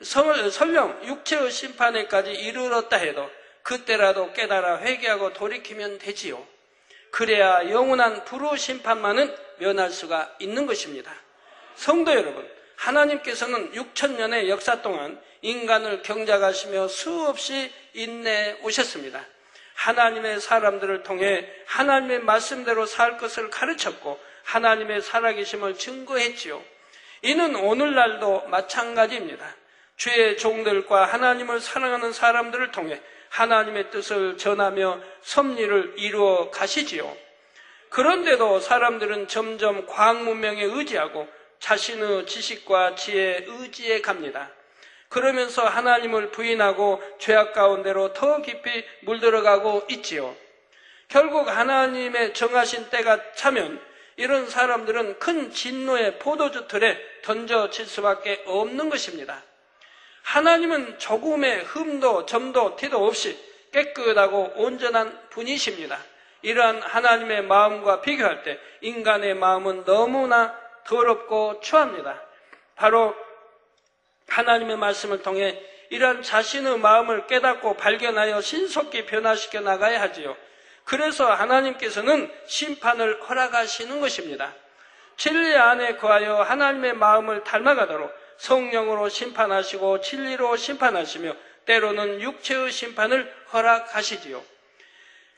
설령 육체의 심판에까지 이르렀다 해도 그때라도 깨달아 회개하고 돌이키면 되지요. 그래야 영원한 불의 심판만은 면할 수가 있는 것입니다. 성도 여러분, 하나님께서는 6,000년의 역사 동안 인간을 경작하시며 수없이 인내해 오셨습니다. 하나님의 사람들을 통해 하나님의 말씀대로 살 것을 가르쳤고 하나님의 살아계심을 증거했지요. 이는 오늘날도 마찬가지입니다. 주의 종들과 하나님을 사랑하는 사람들을 통해 하나님의 뜻을 전하며 섭리를 이루어 가시지요. 그런데도 사람들은 점점 과학 문명에 의지하고 자신의 지식과 지혜에 의지해 갑니다. 그러면서 하나님을 부인하고 죄악 가운데로 더 깊이 물들어가고 있지요. 결국 하나님의 정하신 때가 차면 이런 사람들은 큰 진노의 포도주 틀에 던져질 수밖에 없는 것입니다. 하나님은 조금의 흠도 점도 티도 없이 깨끗하고 온전한 분이십니다. 이러한 하나님의 마음과 비교할 때 인간의 마음은 너무나 더럽고 추합니다. 바로 하나님의 말씀을 통해 이러한 자신의 마음을 깨닫고 발견하여 신속히 변화시켜 나가야 하지요. 그래서 하나님께서는 심판을 허락하시는 것입니다. 진리 안에 거하여 하나님의 마음을 닮아가도록 성령으로 심판하시고 진리로 심판하시며 때로는 육체의 심판을 허락하시지요.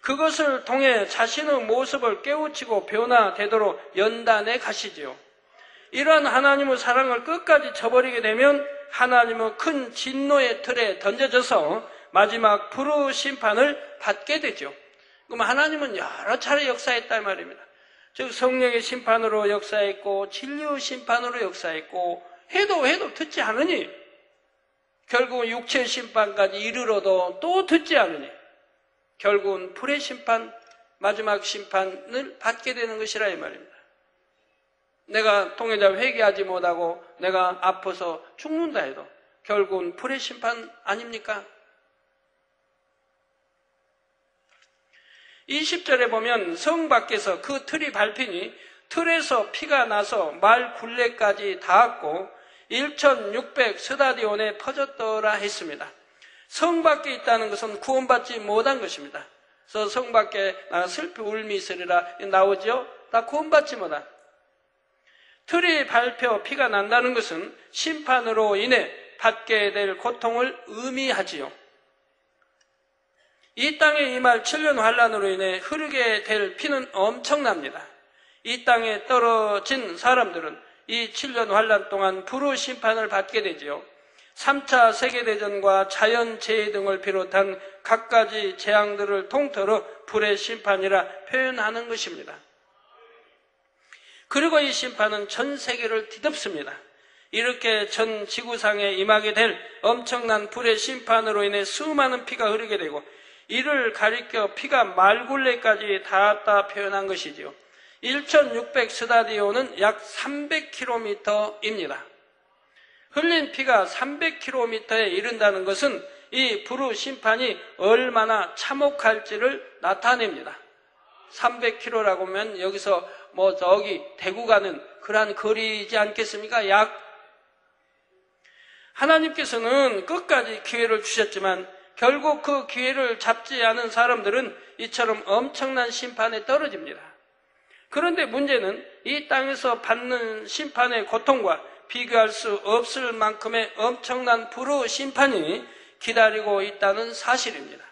그것을 통해 자신의 모습을 깨우치고 변화되도록 연단해 가시지요. 이러한 하나님의 사랑을 끝까지 저버리게 되면 하나님의 큰 진노의 틀에 던져져서 마지막 불의 심판을 받게 되죠. 그럼 하나님은 여러 차례 역사했단 말입니다. 즉 성령의 심판으로 역사했고 진리의 심판으로 역사했고 해도 듣지 않으니 결국은 육체의 심판까지 이르러도 또 듣지 않으니 결국은 불의 심판, 마지막 심판을 받게 되는 것이라 이 말입니다. 내가 통해자 회개하지 못하고 내가 아파서 죽는다 해도 결국은 불의 심판 아닙니까? 20절에 보면 성 밖에서 그 틀이 밟히니 틀에서 피가 나서 말 굴레까지 닿았고 1600 스타디온에 퍼졌더라 했습니다. 성 밖에 있다는 것은 구원받지 못한 것입니다. 그래서 성 밖에 슬피 울미 있으리라 나오죠. 다 구원받지 못한. 틀이 밟혀 피가 난다는 것은 심판으로 인해 받게 될 고통을 의미하지요. 이 땅에 임할 7년 환란으로 인해 흐르게 될 피는 엄청납니다. 이 땅에 떨어진 사람들은 이 7년 환란 동안 불의 심판을 받게 되지요. 3차 세계대전과 자연재해 등을 비롯한 갖가지 재앙들을 통틀어 불의 심판이라 표현하는 것입니다. 그리고 이 심판은 전 세계를 뒤덮습니다. 이렇게 전 지구상에 임하게 될 엄청난 불의 심판으로 인해 수많은 피가 흐르게 되고 이를 가리켜 피가 말굴레까지 닿았다 표현한 것이지요. 1600 스타디온은 약 300km입니다. 흘린 피가 300km에 이른다는 것은 이 불의 심판이 얼마나 참혹할지를 나타냅니다. 300km라고 하면 여기서 저기 대구 가는 그러한 거리이지 않겠습니까? 하나님께서는 끝까지 기회를 주셨지만 결국 그 기회를 잡지 않은 사람들은 이처럼 엄청난 심판에 떨어집니다. 그런데 문제는 이 땅에서 받는 심판의 고통과 비교할 수 없을 만큼의 엄청난 불후 심판이 기다리고 있다는 사실입니다.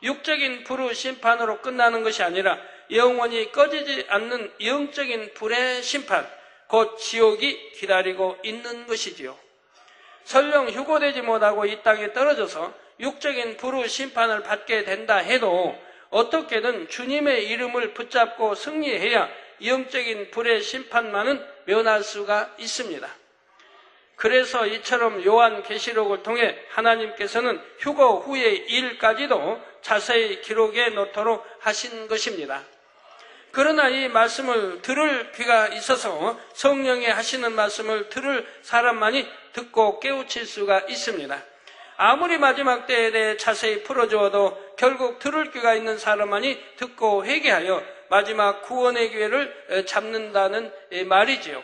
육적인 불후 심판으로 끝나는 것이 아니라 영원히 꺼지지 않는 영적인 불의 심판, 곧 지옥이 기다리고 있는 것이지요. 설령 휴고되지 못하고 이 땅에 떨어져서 육적인 불후 심판을 받게 된다 해도 어떻게든 주님의 이름을 붙잡고 승리해야 영적인 불의 심판만은 면할 수가 있습니다. 그래서 이처럼 요한계시록을 통해 하나님께서는 휴거 후의 일까지도 자세히 기록해 놓도록 하신 것입니다. 그러나 이 말씀을 들을 귀가 있어서 성령이 하시는 말씀을 들을 사람만이 듣고 깨우칠 수가 있습니다. 아무리 마지막 때에 대해 자세히 풀어주어도 결국 들을 귀가 있는 사람만이 듣고 회개하여 마지막 구원의 기회를 잡는다는 말이지요.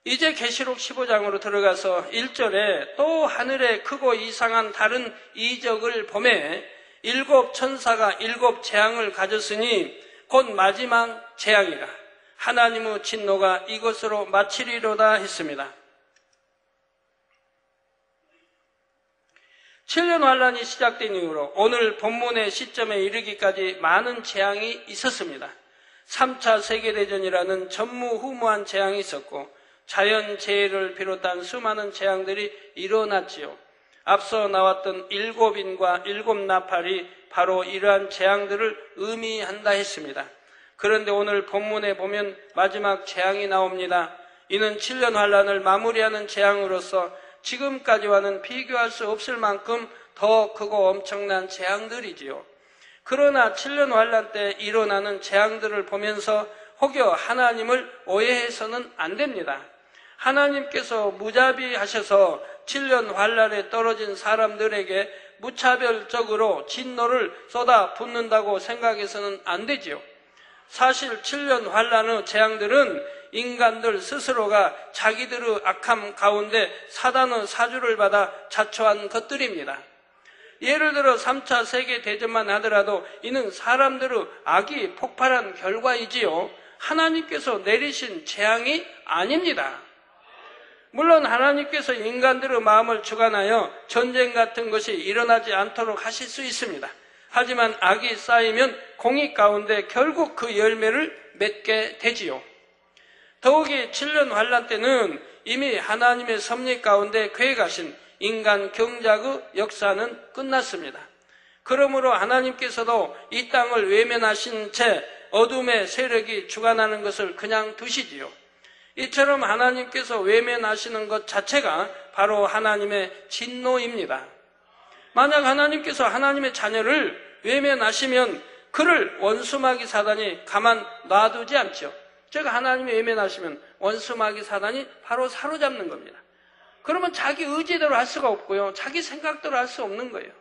이제 계시록 15장으로 들어가서 1절에 또 하늘에 크고 이상한 다른 이적을 보매 7 천사가 7 재앙을 가졌으니 곧 마지막 재앙이라. 하나님의 진노가 이것으로 마치리로다 했습니다. 7년 환란이 시작된 이후로 오늘 본문의 시점에 이르기까지 많은 재앙이 있었습니다. 3차 세계대전이라는 전무후무한 재앙이 있었고 자연재해를 비롯한 수많은 재앙들이 일어났지요. 앞서 나왔던 7인과 7나팔이 바로 이러한 재앙들을 의미한다 했습니다. 그런데 오늘 본문에 보면 마지막 재앙이 나옵니다. 이는 7년 환란을 마무리하는 재앙으로서 지금까지와는 비교할 수 없을 만큼 더 크고 엄청난 재앙들이지요. 그러나 7년 환란 때 일어나는 재앙들을 보면서 혹여 하나님을 오해해서는 안 됩니다. 하나님께서 무자비하셔서 7년 환란에 떨어진 사람들에게 무차별적으로 진노를 쏟아붓는다고 생각해서는 안 되지요. 사실 7년 환란의 재앙들은 인간들 스스로가 자기들의 악함 가운데 사단의 사주를 받아 자초한 것들입니다. 예를 들어 3차 세계대전만 하더라도 이는 사람들의 악이 폭발한 결과이지요. 하나님께서 내리신 재앙이 아닙니다. 물론 하나님께서 인간들의 마음을 주관하여 전쟁 같은 것이 일어나지 않도록 하실 수 있습니다. 하지만 악이 쌓이면 공의 가운데 결국 그 열매를 맺게 되지요. 더욱이 7년 환란 때는 이미 하나님의 섭리 가운데 계획하신 인간 경작의 역사는 끝났습니다. 그러므로 하나님께서도 이 땅을 외면하신 채 어둠의 세력이 주관하는 것을 그냥 두시지요. 이처럼 하나님께서 외면하시는 것 자체가 바로 하나님의 진노입니다. 만약 하나님께서 하나님의 자녀를 외면하시면 그를 원수마귀 사단이 가만 놔두지 않죠. 즉 하나님이 외면하시면 원수마귀 사단이 바로 사로잡는 겁니다. 그러면 자기 의지대로 할 수가 없고요. 자기 생각대로 할 수 없는 거예요.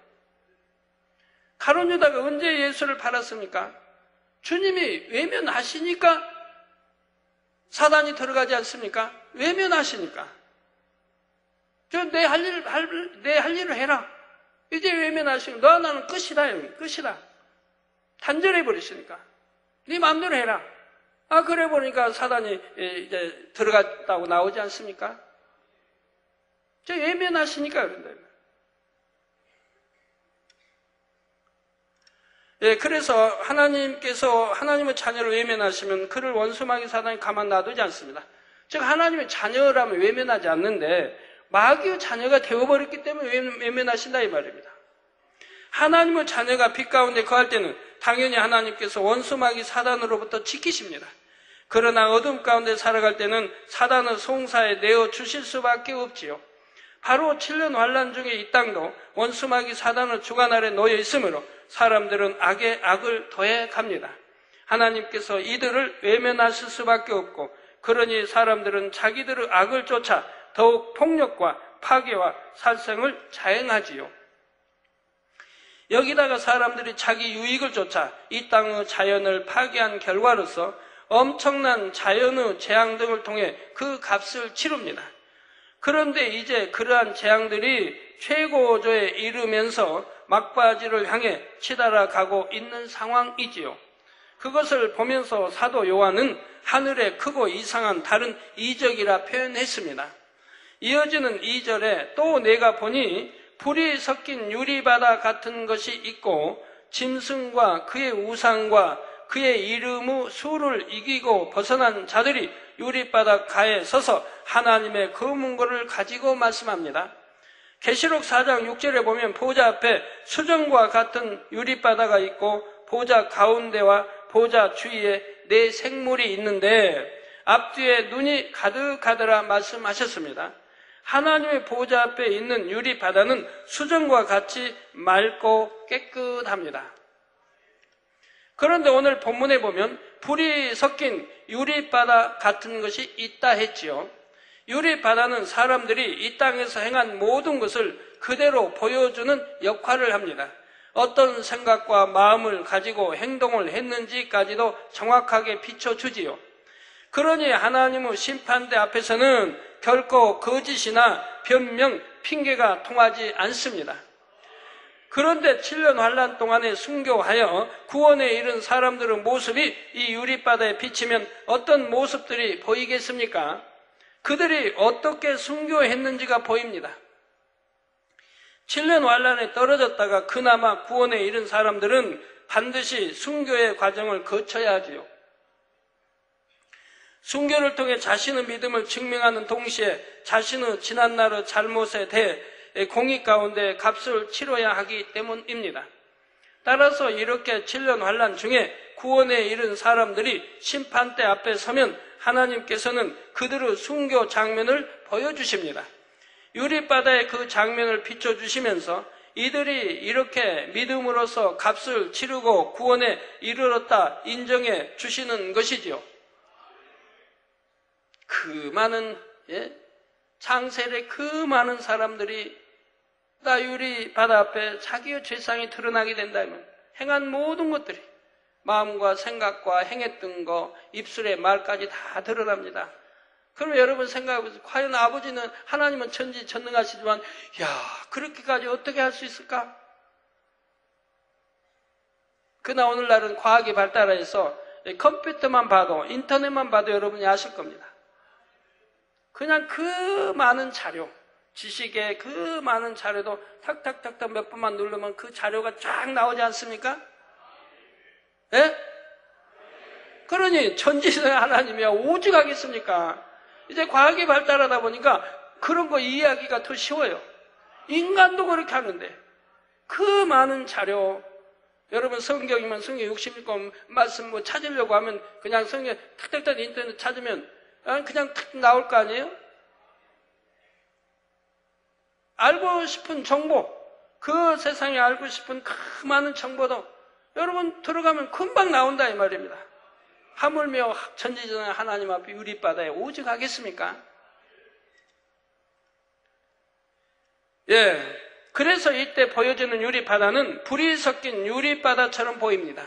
가룟 유다가 언제 예수를 팔았습니까? 주님이 외면하시니까 사단이 들어가지 않습니까? 외면하시니까. 내 할 일을 해라. 이제 외면하시면 너와 나는 끝이다. 끝이다. 단절해버리시니까. 네 마음대로 해라. 그래 보니까 사단이 이제 들어갔다고 나오지 않습니까? 외면하시니까 그런다. 그래서 하나님께서 하나님의 자녀를 외면하시면 그를 원수마귀 사단이 가만 놔두지 않습니다. 즉 하나님의 자녀라면 외면하지 않는데 마귀의 자녀가 되어버렸기 때문에 외면하신다 이 말입니다. 하나님의 자녀가 빛 가운데 거할 때는 당연히 하나님께서 원수마귀 사단으로부터 지키십니다. 그러나 어둠 가운데 살아갈 때는 사단의 송사에 내어 주실 수밖에 없지요. 바로 7년 환란 중에 이 땅도 원수마귀 사단의 주관 아래 놓여 있으므로 사람들은 악에 악을 더해 갑니다. 하나님께서 이들을 외면하실 수밖에 없고 그러니 사람들은 자기들의 악을 쫓아 더욱 폭력과 파괴와 살생을 자행하지요. 여기다가 사람들이 자기 유익을 쫓아 이 땅의 자연을 파괴한 결과로서 엄청난 자연의 재앙 등을 통해 그 값을 치릅니다. 그런데 이제 그러한 재앙들이 최고조에 이르면서 막바지를 향해 치달아 가고 있는 상황이지요. 그것을 보면서 사도 요한은 하늘의 크고 이상한 다른 이적이라 표현했습니다. 이어지는 2절에 또 내가 보니 불이 섞인 유리바다 같은 것이 있고 짐승과 그의 우상과 그의 이름의 수를 이기고 벗어난 자들이 유리바다 가에 서서 하나님의 검은고를 가지고 말씀합니다. 계시록 4장 6절에 보면 보좌 앞에 수정과 같은 유리바다가 있고 보좌 가운데와 보좌 주위에 4 생물이 있는데 앞뒤에 눈이 가득하더라 말씀하셨습니다. 하나님의 보좌 앞에 있는 유리바다는 수정과 같이 맑고 깨끗합니다. 그런데 오늘 본문에 보면 불이 섞인 유리바다 같은 것이 있다 했지요. 유리바다는 사람들이 이 땅에서 행한 모든 것을 그대로 보여주는 역할을 합니다. 어떤 생각과 마음을 가지고 행동을 했는지까지도 정확하게 비춰주지요. 그러니 하나님의 심판대 앞에서는 결코 거짓이나 변명, 핑계가 통하지 않습니다. 그런데 7년 환란 동안에 순교하여 구원에 이른 사람들의 모습이 이 유리바다에 비치면 어떤 모습들이 보이겠습니까? 그들이 어떻게 순교했는지가 보입니다. 7년 환란에 떨어졌다가 그나마 구원에 이른 사람들은 반드시 순교의 과정을 거쳐야 하지요. 순교를 통해 자신의 믿음을 증명하는 동시에 자신의 지난날의 잘못에 대해 공의 가운데 값을 치러야 하기 때문입니다. 따라서 이렇게 7년 환란 중에 구원에 이른 사람들이 심판대 앞에 서면 하나님께서는 그들의 순교 장면을 보여주십니다. 유리바다의 그 장면을 비춰주시면서 이들이 이렇게 믿음으로써 값을 치르고 구원에 이르렀다 인정해 주시는 것이지요. 그 많은 창세의 그 많은 사람들이 다 유리바다 앞에 자기의 죄상이 드러나게 된다면 행한 모든 것들이 마음과 생각과 행했던 거, 입술의 말까지 다 드러납니다. 그러면 여러분 생각해보세요. 과연 아버지는 하나님은 전지전능하시지만 그렇게까지 어떻게 할 수 있을까? 그러나 오늘날은 과학이 발달해서 컴퓨터만 봐도 인터넷만 봐도 여러분이 아실 겁니다. 그냥 그 많은 자료, 지식의 그 많은 자료도 탁탁탁탁 몇 번만 누르면 그 자료가 쫙 나오지 않습니까? 예? 그러니 전지전능한 하나님이야 오죽하겠습니까? 이제 과학이 발달하다 보니까 그런 거 이해하기가 더 쉬워요. 인간도 그렇게 하는데 그 많은 자료, 여러분 성경이면 성경 66권 말씀 뭐 찾으려고 하면 그냥 성경 탁탁탁 인터넷 찾으면 그냥 탁 나올 거 아니에요? 알고 싶은 정보, 그 세상에 알고 싶은 그 많은 정보도 여러분 들어가면 금방 나온다 이 말입니다. 하물며 전지전능한 하나님 앞에 유리바다에 오직 하겠습니까? 그래서 이때 보여지는 유리바다는 불이 섞인 유리바다처럼 보입니다.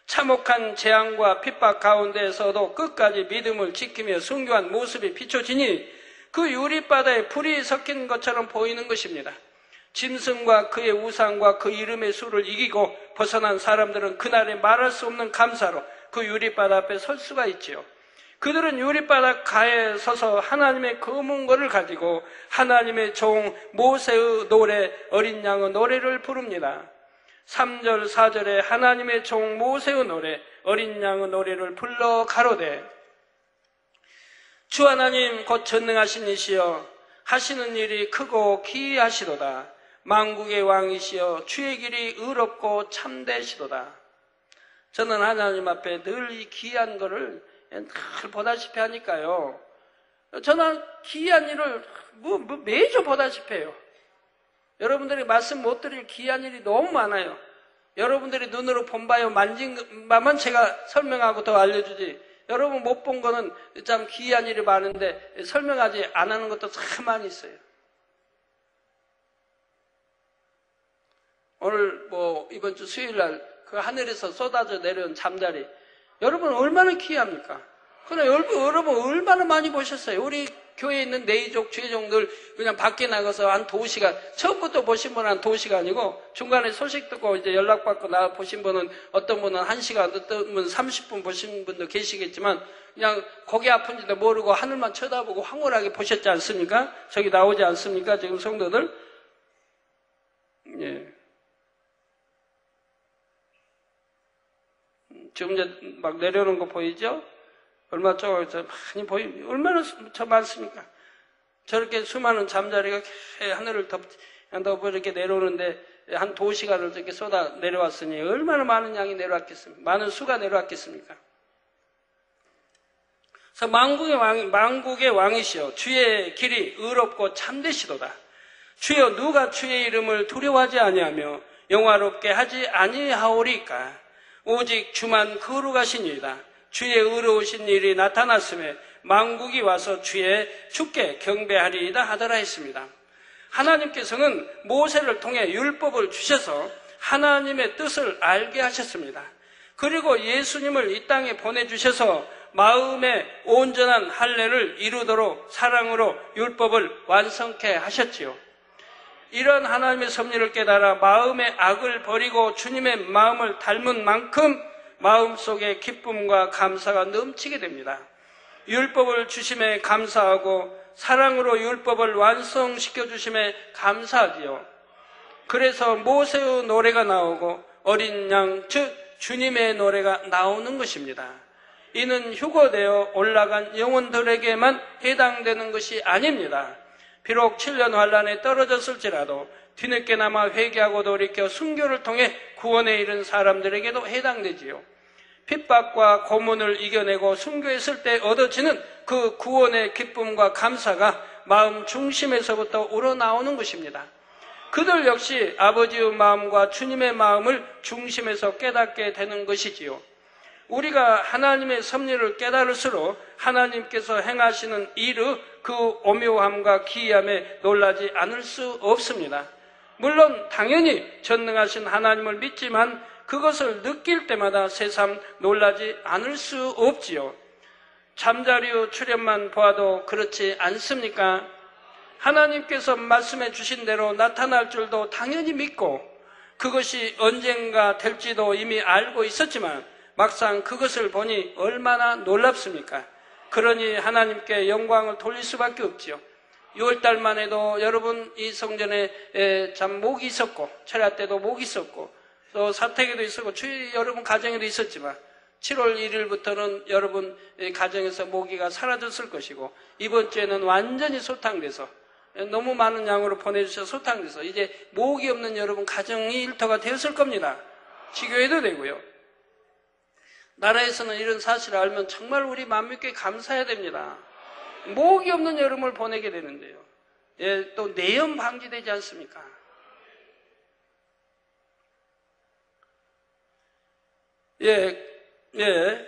참혹한 재앙과 핍박 가운데에서도 끝까지 믿음을 지키며 순교한 모습이 비춰지니 그 유리바다에 불이 섞인 것처럼 보이는 것입니다. 짐승과 그의 우상과 그 이름의 수를 이기고 벗어난 사람들은 그날에 말할 수 없는 감사로 그 유리바다 앞에 설 수가 있지요. 그들은 유리바다 가에 서서 하나님의 검은고를 가지고 하나님의 종 모세의 노래, 어린 양의 노래를 부릅니다. 3절, 4절에 하나님의 종 모세의 노래, 어린 양의 노래를 불러 가로되 주 하나님 곧 전능하신 이시여 하시는 일이 크고 기이하시도다. 만국의 왕이시여 주의 길이 의롭고 참되시도다. 저는 하나님 앞에 늘 이 기이한 거를 늘 보다시피 하니까요. 저는 기이한 일을 매주 보다시피 해요. 여러분들이 말씀 못 드릴 기이한 일이 너무 많아요. 여러분들이 눈으로 본 바요 만진 바만 제가 설명하고 더 알려주지. 여러분 못 본 거는 참 기이한 일이 많은데 설명하지 안 하는 것도 참 많이 있어요. 오늘 이번 주 수요일 날 그 하늘에서 쏟아져 내려온 잠자리 여러분 얼마나 기이합니까? 그러나 여러분 얼마나 많이 보셨어요? 우리 교회에 있는 내이족, 죄종들 그냥 밖에 나가서 한 2시간, 처음부터 보신 분은 한 2시간이고, 중간에 소식 듣고 이제 연락받고 나 보신 분은 어떤 분은 1시간, 어떤 분은 30분 보신 분도 계시겠지만, 그냥 거기 아픈지도 모르고 하늘만 쳐다보고 황홀하게 보셨지 않습니까? 저기 나오지 않습니까? 지금 성도들? 예. 지금 이제 막 내려오는 거 보이죠? 얼마 쪽에서 많이 보입니다. 얼마나 저 많습니까? 저렇게 수많은 잠자리가 하늘을 덮어 이렇게 내려오는데 한 2시간을 저렇게 쏟아 내려왔으니 얼마나 많은 양이 내려왔겠습니까? 많은 수가 내려왔겠습니까? 그래서 만국의 왕이시여 주의 길이 의롭고 참되시도다. 주여 누가 주의 이름을 두려워하지 아니하며 영화롭게 하지 아니하오리까. 오직 주만 거룩하시니이다. 주의 의로우신 일이 나타났음에 만국이 와서 주께 경배하리이다 하더라 했습니다. 하나님께서는 모세를 통해 율법을 주셔서 하나님의 뜻을 알게 하셨습니다. 그리고 예수님을 이 땅에 보내주셔서 마음의 온전한 할례를 이루도록 사랑으로 율법을 완성케 하셨지요. 이런 하나님의 섭리를 깨달아 마음의 악을 버리고 주님의 마음을 닮은 만큼 마음속에 기쁨과 감사가 넘치게 됩니다. 율법을 주심에 감사하고 사랑으로 율법을 완성시켜 주심에 감사하지요. 그래서 모세의 노래가 나오고 어린 양, 즉 주님의 노래가 나오는 것입니다. 이는 휴거되어 올라간 영혼들에게만 해당되는 것이 아닙니다. 비록 7년 환란에 떨어졌을지라도 뒤늦게나마 회개하고 돌이켜 순교를 통해 구원에 이른 사람들에게도 해당되지요. 핍박과 고문을 이겨내고 순교했을 때 얻어지는 그 구원의 기쁨과 감사가 마음 중심에서부터 우러나오는 것입니다. 그들 역시 아버지의 마음과 주님의 마음을 중심에서 깨닫게 되는 것이지요. 우리가 하나님의 섭리를 깨달을수록 하나님께서 행하시는 일의 그 오묘함과 기이함에 놀라지 않을 수 없습니다. 물론 당연히 전능하신 하나님을 믿지만 그것을 느낄 때마다 새삼 놀라지 않을 수 없지요. 잠자리의 출현만 보아도 그렇지 않습니까? 하나님께서 말씀해 주신 대로 나타날 줄도 당연히 믿고 그것이 언젠가 될지도 이미 알고 있었지만 막상 그것을 보니 얼마나 놀랍습니까? 그러니 하나님께 영광을 돌릴 수밖에 없지요. 6월달만 해도 여러분 이 성전에 참 목이 있었고 철야 때도 목이 있었고 또 사택에도 있었고 여러분 가정에도 있었지만 7월 1일부터는 여러분 가정에서 모기가 사라졌을 것이고 이번 주에는 완전히 소탕돼서 너무 많은 양으로 보내주셔서 소탕돼서 이제 모기 없는 여러분 가정이 일터가 되었을 겁니다. 지교회도 되고요. 나라에서는 이런 사실을 알면 정말 우리 만민께 감사해야 됩니다. 모기 없는 여름을 보내게 되는데요. 예, 또 내염 방지되지 않습니까?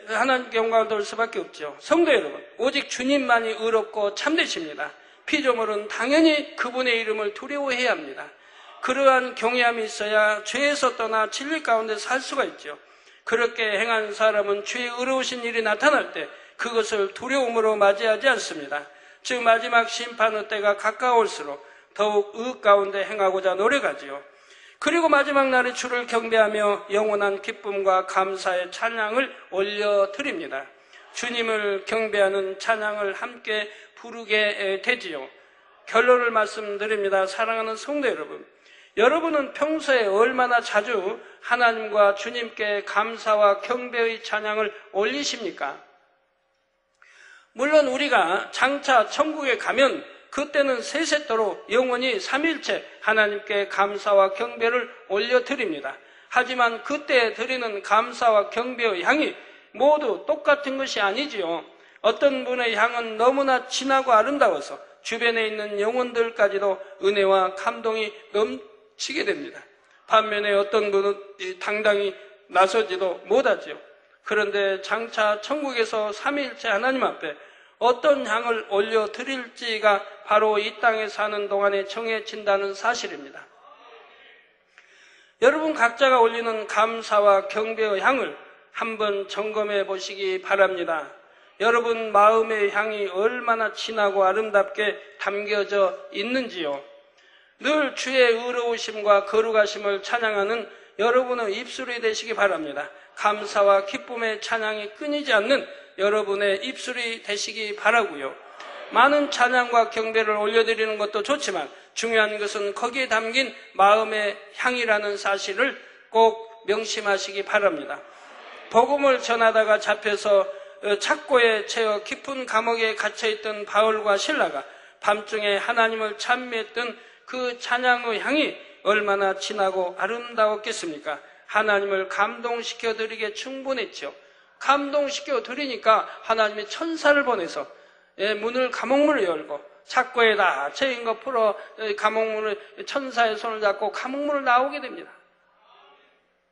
하나님께 영광을 돌릴 수밖에 없죠. 성도 여러분, 오직 주님만이 의롭고 참되십니다. 피조물은 당연히 그분의 이름을 두려워해야 합니다. 그러한 경외함이 있어야 죄에서 떠나 진리 가운데 살 수가 있죠. 그렇게 행한 사람은 주의 의로우신 일이 나타날 때 그것을 두려움으로 맞이하지 않습니다. 즉 마지막 심판의 때가 가까울수록 더욱 의 가운데 행하고자 노력하지요. 그리고 마지막 날에 주를 경배하며 영원한 기쁨과 감사의 찬양을 올려드립니다. 주님을 경배하는 찬양을 함께 부르게 되지요. 결론을 말씀드립니다. 사랑하는 성도 여러분, 여러분은 평소에 얼마나 자주 하나님과 주님께 감사와 경배의 찬양을 올리십니까? 물론 우리가 장차 천국에 가면 그때는 세세토록 영원히 삼일째 하나님께 감사와 경배를 올려드립니다. 하지만 그때 드리는 감사와 경배의 향이 모두 똑같은 것이 아니지요. 어떤 분의 향은 너무나 진하고 아름다워서 주변에 있는 영혼들까지도 은혜와 감동이 넘치게 됩니다. 반면에 어떤 분은 당당히 나서지도 못하지요. 그런데 장차 천국에서 삼위일체 하나님 앞에 어떤 향을 올려드릴지가 바로 이 땅에 사는 동안에 정해진다는 사실입니다. 여러분 각자가 올리는 감사와 경배의 향을 한번 점검해 보시기 바랍니다. 여러분 마음의 향이 얼마나 진하고 아름답게 담겨져 있는지요. 늘 주의 의로우심과 거룩하심을 찬양하는 여러분의 입술이 되시기 바랍니다. 감사와 기쁨의 찬양이 끊이지 않는 여러분의 입술이 되시기 바라고요. 많은 찬양과 경배를 올려드리는 것도 좋지만 중요한 것은 거기에 담긴 마음의 향이라는 사실을 꼭 명심하시기 바랍니다. 복음을 전하다가 잡혀서 착고에 채워 깊은 감옥에 갇혀있던 바울과 실라가 밤중에 하나님을 찬미했던 그 찬양의 향이 얼마나 진하고 아름다웠겠습니까? 하나님을 감동시켜 드리기에 충분했죠. 감동시켜 드리니까 하나님이 천사를 보내서 문을 감옥문을 열고 착고에 다 죄인 거 풀어 감옥문을 천사의 손을 잡고 감옥문을 나오게 됩니다.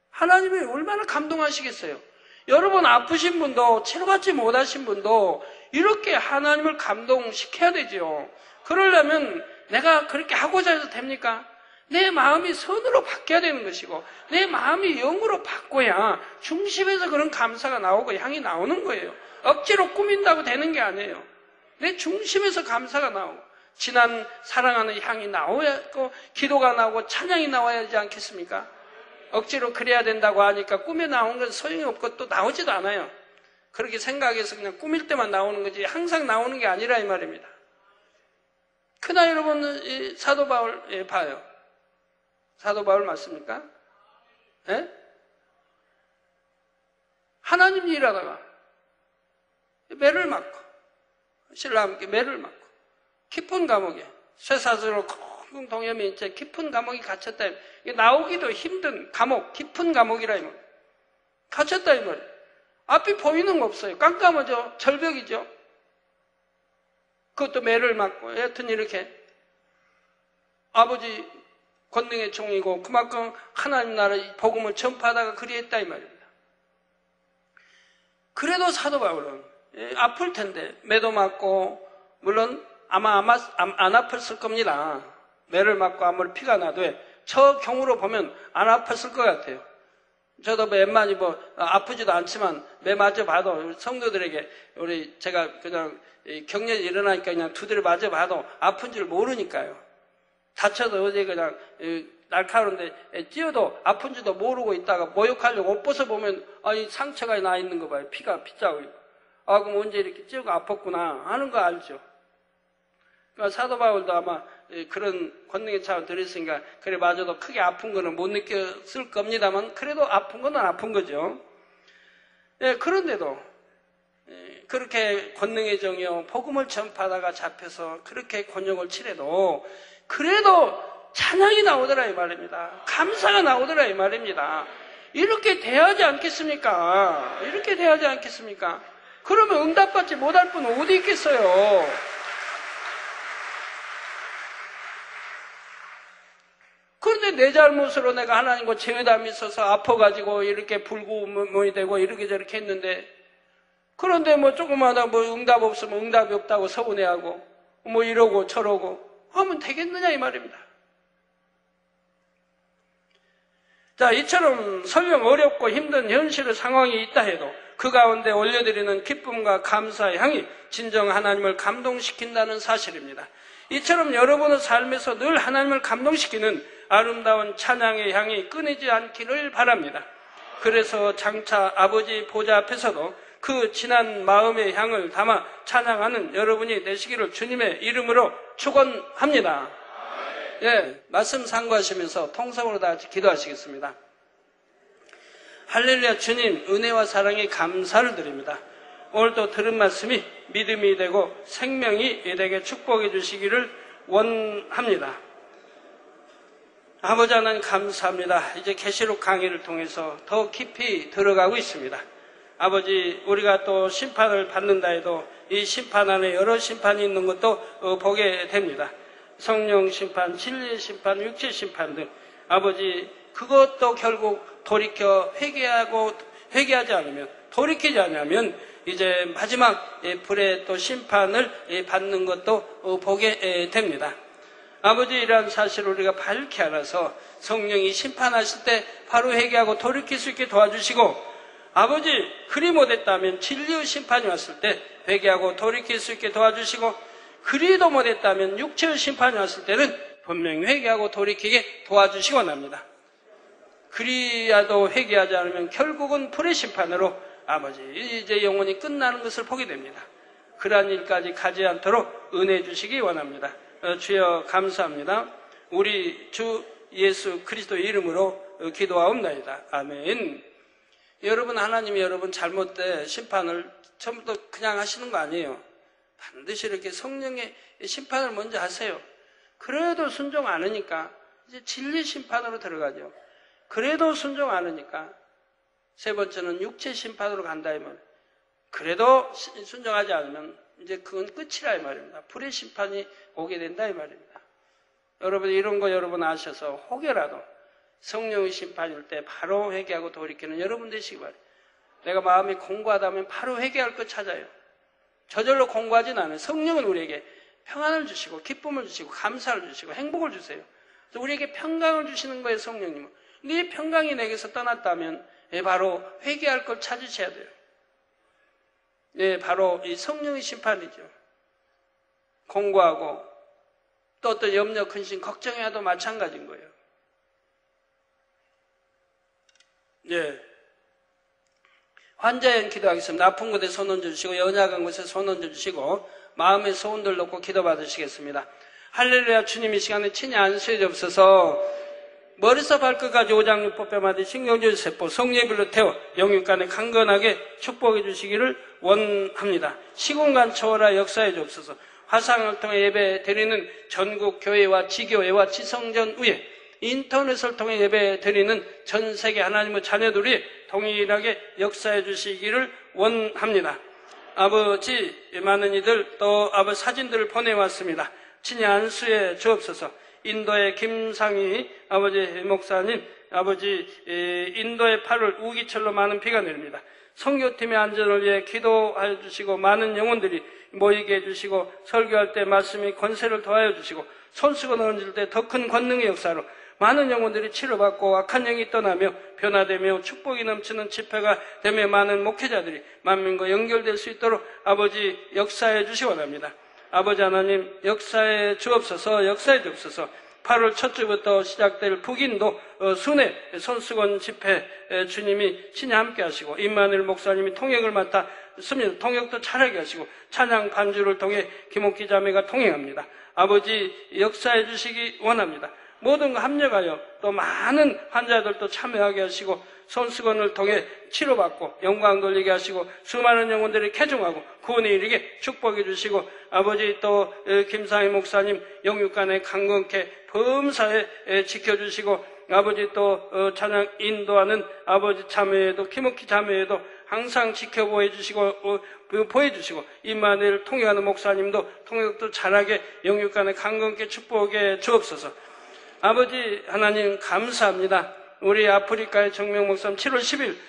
하나님이 얼마나 감동하시겠어요? 여러분 아프신 분도 치료받지 못하신 분도 이렇게 하나님을 감동시켜야 되죠. 그러려면 내가 그렇게 하고자 해서 됩니까? 내 마음이 선으로 바뀌어야 되는 것이고 내 마음이 영으로 바꿔야 중심에서 그런 감사가 나오고 향이 나오는 거예요. 억지로 꾸민다고 되는 게 아니에요. 내 중심에서 감사가 나오고 진한 사랑하는 향이 나와야 하고 기도가 나오고 찬양이 나와야 하지 않겠습니까? 억지로 그래야 된다고 하니까 꾸며 나온 건 소용이 없고 또 나오지도 않아요. 그렇게 생각해서 그냥 꾸밀 때만 나오는 거지 항상 나오는 게 아니라 이 말입니다. 그러나 여러분 사도 바울 봐요. 사도 바울 맞습니까? 예? 하나님 일하다가 매를 맞고 신라와 함께 매를 맞고 깊은 감옥에 쇠사슬로 쿵쿵 동여매 있자 깊은 감옥에 갇혔다. 나오기도 힘든 감옥, 깊은 감옥이라 이 말. 갇혔다 이 말. 앞이 보이는 거 없어요. 깜깜하죠. 절벽이죠. 그것도 매를 맞고 여하튼 이렇게 아버지 권능의 종이고 그만큼 하나님 나라의 복음을 전파하다가 그리했다 이 말입니다. 그래도 사도 바울은 아플 텐데 매도 맞고 물론 아마 안 아팠을 겁니다. 매를 맞고 아무리 피가 나도 저 경우로 보면 안 아팠을 것 같아요. 저도 웬만히 아프지도 않지만 매 맞아 봐도 성도들에게 제가 그냥 경련이 일어나니까 그냥 두드려 맞아 봐도 아픈 줄 모르니까요. 다쳐도 어제 그냥 날카로운데 찧어도 아픈 줄도 모르고 있다가 모욕하려고 옷 벗어보면 이 상처가 나 있는 거 봐요. 피가 빗자국이고. 그럼 언제 이렇게 찧고 아팠구나 하는 거 알죠. 그러니까 사도 바울도 아마 그런 권능의 차원 들었으니까 그래 마저도 크게 아픈 거는 못 느꼈을 겁니다만 그래도 아픈 건 아픈 거죠. 그런데도 그렇게 권능의 정이요 복음을 전파하다가 잡혀서 그렇게 곤욕을 치래도 그래도 찬양이 나오더라 이 말입니다. 감사가 나오더라 이 말입니다. 이렇게 돼야지 않겠습니까? 이렇게 돼야지 않겠습니까? 그러면 응답받지 못할 분은 어디 있겠어요? 그런데 내 잘못으로 내가 하나님과 죄담이 있어서 아파가지고 이렇게 불구문이 되고 이렇게 저렇게 했는데 그런데 조그마다 응답 없으면 응답이 없다고 서운해하고 이러고 저러고 하면 되겠느냐 이 말입니다. 자, 이처럼 설령 어렵고 힘든 현실의 상황이 있다 해도 그 가운데 올려드리는 기쁨과 감사의 향이 진정 하나님을 감동시킨다는 사실입니다. 이처럼 여러분의 삶에서 늘 하나님을 감동시키는 아름다운 찬양의 향이 끊이지 않기를 바랍니다. 그래서 장차 아버지 보좌 앞에서도 그 진한 마음의 향을 담아 찬양하는 여러분이 되시기를 주님의 이름으로 축원합니다. 말씀 상고하시면서 통성으로 다 같이 기도하시겠습니다. 할렐루야. 주님 은혜와 사랑에 감사를 드립니다. 오늘도 들은 말씀이 믿음이 되고 생명이 되게 축복해 주시기를 원합니다. 아버지 하나님 감사합니다. 이제 계시록 강의를 통해서 더 깊이 들어가고 있습니다. 아버지 우리가 또 심판을 받는다 해도 이 심판 안에 여러 심판이 있는 것도 보게 됩니다. 성령 심판, 진리의 심판, 육체 심판 등 아버지 그것도 결국 돌이켜 회개하지 않으면 돌이키지 않으면 이제 마지막 불의 또 심판을 받는 것도 보게 됩니다. 아버지 이러한 사실을 우리가 밝게 알아서 성령이 심판하실 때 바로 회개하고 돌이킬 수 있게 도와주시고 아버지, 그리 못했다면 진리의 심판이 왔을 때 회개하고 돌이킬 수 있게 도와주시고, 그리도 못했다면 육체의 심판이 왔을 때는 분명히 회개하고 돌이키게 도와주시기 원합니다. 그리야도 회개하지 않으면 결국은 불의 심판으로 아버지 이제 영원히 끝나는 것을 보게 됩니다. 그러한 일까지 가지 않도록 은혜 주시기 원합니다. 주여 감사합니다. 우리 주 예수 그리스도의 이름으로 기도하옵나이다. 아멘. 여러분, 하나님이 여러분 잘못된 심판을 처음부터 그냥 하시는 거 아니에요. 반드시 이렇게 성령의 심판을 먼저 하세요. 그래도 순종 안 하니까 이제 진리 심판으로 들어가죠. 그래도 순종 안 하니까 세 번째는 육체 심판으로 간다 이 말. 그래도 순종하지 않으면 이제 그건 끝이라 이 말입니다. 불의 심판이 오게 된다 이 말입니다. 여러분, 이런 거 여러분 아셔서 혹여라도 성령의 심판일 때 바로 회개하고 돌이키는 여러분 되시기 바랍니다. 내가 마음이 공고하다 면 바로 회개할 것 찾아요. 저절로 공고하진 않아요. 성령은 우리에게 평안을 주시고 기쁨을 주시고 감사를 주시고 행복을 주세요. 그래서 우리에게 평강을 주시는 거예요, 성령님은. 근데 이 평강이 내게서 떠났다면 바로 회개할 걸 찾으셔야 돼요. 바로 이 성령의 심판이죠. 공고하고 또 어떤 염려, 근심, 걱정해도 마찬가지인 거예요. 환자연 기도하겠습니다. 아픈 곳에 손 얹어주시고 연약한 곳에 손 얹어주시고 마음의 소원들 놓고 기도 받으시겠습니다. 할렐루야. 주님 이 시간에 친히 안수해 주옵소서. 머리서 발끝까지 오장육법 뼈마디 신경절세포 성례별로 태워 영육간에 강건하게 축복해 주시기를 원합니다. 시공간 초월하 역사해 주옵소서. 화상을 통해 예배 드리는 전국 교회와 지교회와 지성전 위에 인터넷을 통해 예배 드리는 전 세계 하나님의 자녀들이 동일하게 역사해 주시기를 원합니다. 아버지, 많은 이들 또 아버지 사진들을 보내왔습니다. 친히 안수해 주옵소서. 인도의 김상희 아버지 목사님, 아버지 인도의 8월 우기철로 많은 비가 내립니다. 선교팀의 안전을 위해 기도하여 주시고 많은 영혼들이 모이게 해주시고 설교할 때 말씀이 권세를 더하여 주시고 손수건 얹을 때 더 큰 권능의 역사로 많은 영혼들이 치료받고 악한 영이 떠나며 변화되며 축복이 넘치는 집회가 되며 많은 목회자들이 만민과 연결될 수 있도록 아버지 역사해 주시기 원합니다. 아버지 하나님 역사해 주옵소서. 역사해 주옵소서. 8월 첫 주부터 시작될 북인도 순회 손수건 집회 주님이 친히 함께 하시고 임마누엘 목사님이 통역을 맡았습니다. 통역도 잘하게 하시고 찬양 반주를 통해 김옥기 자매가 통행합니다. 아버지 역사해 주시기 원합니다. 모든 거 합력하여 또 많은 환자들도 참여하게 하시고 손수건을 통해 치료받고 영광 돌리게 하시고 수많은 영혼들이 개종하고 구원에 이르게 축복해 주시고 아버지 또 김상희 목사님 영육간에 강건케 범사에 지켜주시고 아버지 또 찬양 인도하는 아버지 자매에도 김옥희 자매에도 항상 지켜보해 주시고 보여주시고 임마누엘 통역하는 목사님도 통역도 잘하게 영육간에 강건케 축복해 주옵소서. 아버지 하나님 감사합니다. 우리 아프리카의 정명 목사님 7월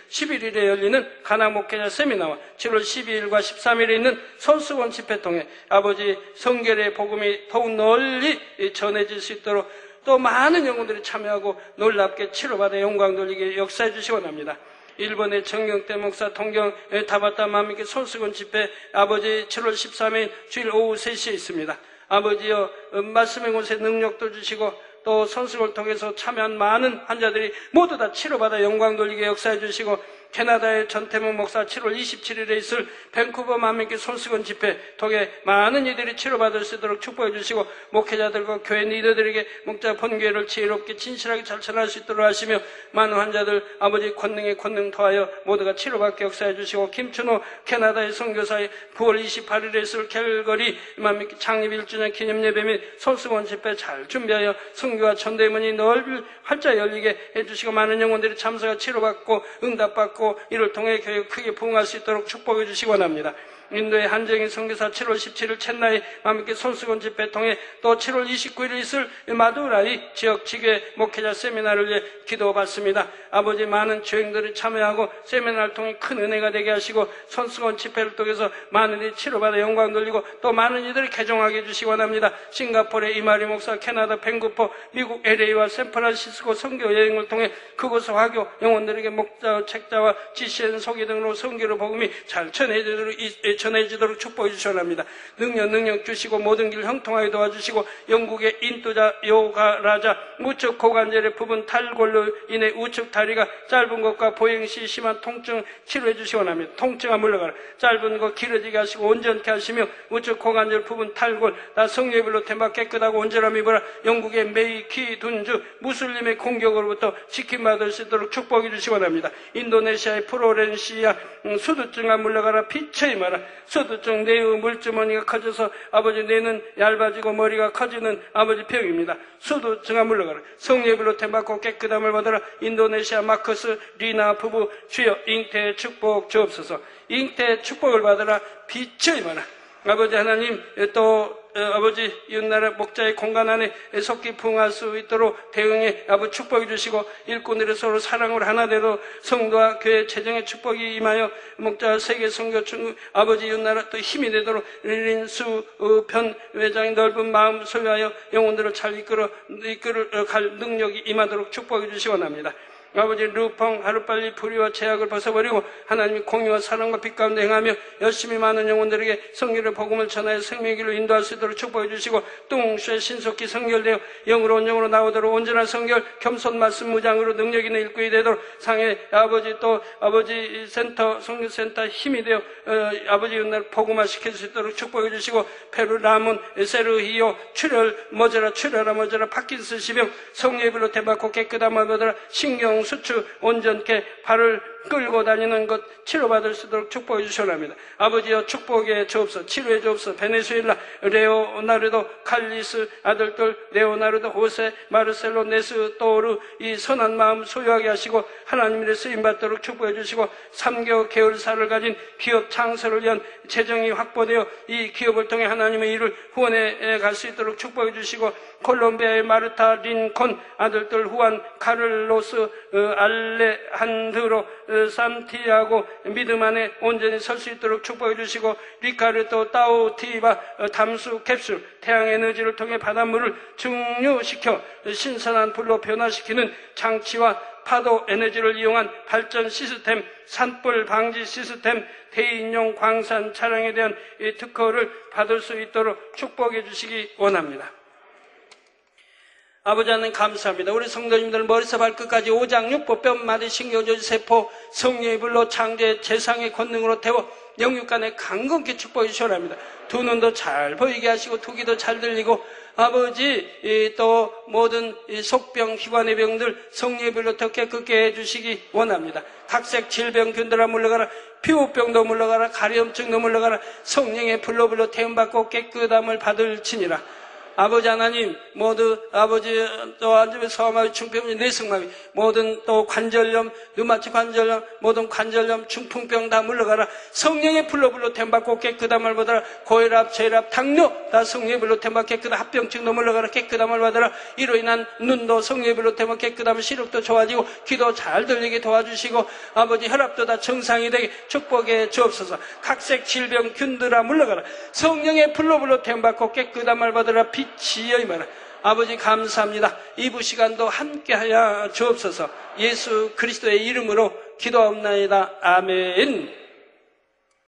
11일에 열리는 가나 목회자 세미나와 7월 12일과 13일에 있는 손수건 집회 통해 아버지 성결의 복음이 더욱 널리 전해질 수 있도록 또 많은 영혼들이 참여하고 놀랍게 치료받아 영광 돌리게 역사해 주시기 원합니다. 일본의 정경태 목사 통경 타바타 마미께 손수건 집회 아버지 7월 13일 주일 오후 3시에 있습니다. 아버지여 말씀의 곳에 능력도 주시고 또 손수건을 통해서 참여한 많은 환자들이 모두 다 치료받아 영광 돌리게 역사해 주시고 캐나다의 전태문 목사 7월 27일에 있을 밴쿠버 만민께 손수건 집회 통해 많은 이들이 치료받을 수 있도록 축복해 주시고 목회자들과 교회 리더들에게 목자 본교회를 지혜롭게 진실하게 잘 전할 수 있도록 하시며 많은 환자들 아버지 권능에 권능 더하여 모두가 치료받게 역사해 주시고 김춘호 캐나다의 선교사의 9월 28일에 있을 캘거리 만민께 창립 1주년 기념예배 및 손수건 집회 잘 준비하여 선교와 전도의 문이 널리 활짝 열리게 해주시고 많은 영혼들이 참석하 치료받고 응답받고 이를 통해 교회 크게 부흥할 수 있도록 축복해 주시기 원합니다. 인도의 한정희 선교사 7월 17일 첸나이 만민께 손수건 집회 통해 또 7월 29일 있을 마두라이 지역 지교회 목회자 세미나를 위해 기도받습니다. 아버지 많은 교행들이 참여하고 세미나를 통해 큰 은혜가 되게 하시고 손수건 집회를 통해서 많은 이들이 치료받아 영광 돌리고 또 많은 이들을 개종하게 해주시기 원합니다. 싱가포르의 이마리 목사, 캐나다 밴쿠버, 미국 LA와 샌프란시스코 선교 여행을 통해 그곳의 화교 영혼들에게 목자, 책자와 GCN 소개 등으로 선교의 복음이 잘 전해지도록 축복해 주시옵나이다. 능력 주시고 모든 길 형통하게 도와주시고 영국의 인도자 요가라자 우측 고관절의 부분 탈골로 인해 우측 다리가 짧은 것과 보행시 심한 통증 치료해 주시기 원합니다. 통증아 물러가라. 짧은 것 길어지게 하시고 온전케 하시며 우측 고관절 부분 탈골 다 성령의 불로 템바 깨끗하고 온전함 입어라. 영국의 메이 키 둔주 무슬림의 공격으로부터 지킴받을 수 있도록 축복해 주시기 원합니다. 인도네시아의 프로렌시아 수두증아 물러가라. 빛의 임하라. 수두증 뇌의 물주머니가 커져서 아버지 뇌는 얇아지고 머리가 커지는 아버지 병입니다. 수두증아 물러가라. 성령의 불로 템받고 깨끗함을 받아라. 인도네시아 마커스 리나 부부 주여 잉태의 축복 주옵소서. 잉태의 축복을 받아라. 빛의 임하라. 아버지 하나님 또 아버지 이웃나라 목자의 공간 안에 속히 부응할 수 있도록 대응해 아버지 축복해 주시고 일꾼들의 서로 사랑으로 하나 되도 성도와 교회 재정의 축복이 임하여 목자 세계 선교 중국 아버지 이웃나라 또 힘이 되도록 린수 편 회장의 넓은 마음 소유하여 영혼들을 잘 이끌어갈 능력이 임하도록 축복해 주시기 원합니다. 아버지 루펑 하루빨리 불의와 제약을 벗어버리고 하나님의 공의와 사랑과 빛 가운데 행하며 열심히 많은 영혼들에게 성령의 복음을 전하여 생명의 길로 인도할 수 있도록 축복해 주시고 뚱쉐 신속히 성결되어 영으로 온영으로 나오도록 온전한 성결 겸손 말씀 무장으로 능력 있는 일꾼이 되도록 상해 아버지 또 아버지 센터 성교센터 힘이 되어 아버지 윤날 복음화 시킬 수 있도록 축복해 주시고 페루 라문 세르히오 출혈 출혈아 머저라 파킨슨 시병 성령의 불로 대받고 깨끗함을 받아라. 신경 수축 온전케 발을 끌고 다니는 것 치료받을 수 있도록 축복해 주시옵나이다. 아버지여 축복해 주옵소서. 치료해 주옵소서. 베네수엘라 레오나르도 칼리스 아들들 레오나르도 호세 마르셀로 네스 또르 이 선한 마음 소유하게 하시고 하나님의 쓰임받도록 축복해 주시고 3개월 계열사를 가진 기업 창설을 위한 재정이 확보되어 이 기업을 통해 하나님의 일을 후원해 갈 수 있도록 축복해 주시고 콜롬비아의 마르타 린콘 아들들 후안 카를로스 알레한드로 산티아고 믿음 안에 온전히 설 수 있도록 축복해 주시고 리카르토 타우티바 담수 캡슐 태양 에너지를 통해 바닷물을 증류시켜 신선한 불로 변화시키는 장치와 파도 에너지를 이용한 발전 시스템, 산불 방지 시스템, 대인용 광산 차량에 대한 이 특허를 받을 수 있도록 축복해 주시기 원합니다. 아버지 하나님 감사합니다. 우리 성도님들 머리서 발끝까지 오장육부 뼈마디 신경조직세포 성령의 불로 창조의 재상의 권능으로 태워 영육간에 강건케 축복해 주시옵나이다. 두 눈도 잘 보이게 하시고 두 귀도 잘 들리고 아버지 또 모든 속병 기관의 병들 성령의 불로 더 깨끗게 해주시기 원합니다. 각색 질병 균들아 물러가라. 피부병도 물러가라. 가려움증도 물러가라. 성령의 불로 태움받고 깨끗함을 받을지니라. 아버지 하나님 모두 아버지 또 안집에 서마비 중풍병 내성마비 모든 또 관절염 류마티 관절염 모든 관절염 중풍병 다 물러가라. 성령의 불로 템받고 깨끗함을 받아라. 고혈압 저혈압 당뇨 다 성령의 불로 템받고 깨끗한 합병증도 물러가라. 깨끗함을 받아라. 이로 인한 눈도 성령의 불로 템받고 깨끗하면 시력도 좋아지고 귀도 잘 들리게 도와주시고 아버지 혈압도 다 정상이 되게 축복해 주옵소서. 각색 질병 균들아 물러가라. 성령의 불로 템받고 깨끗함을 받아라. 빛이여 임하라. 아버지 감사합니다. 이부 시간도 함께하여 주옵소서. 예수 그리스도의 이름으로 기도하옵나이다. 아멘.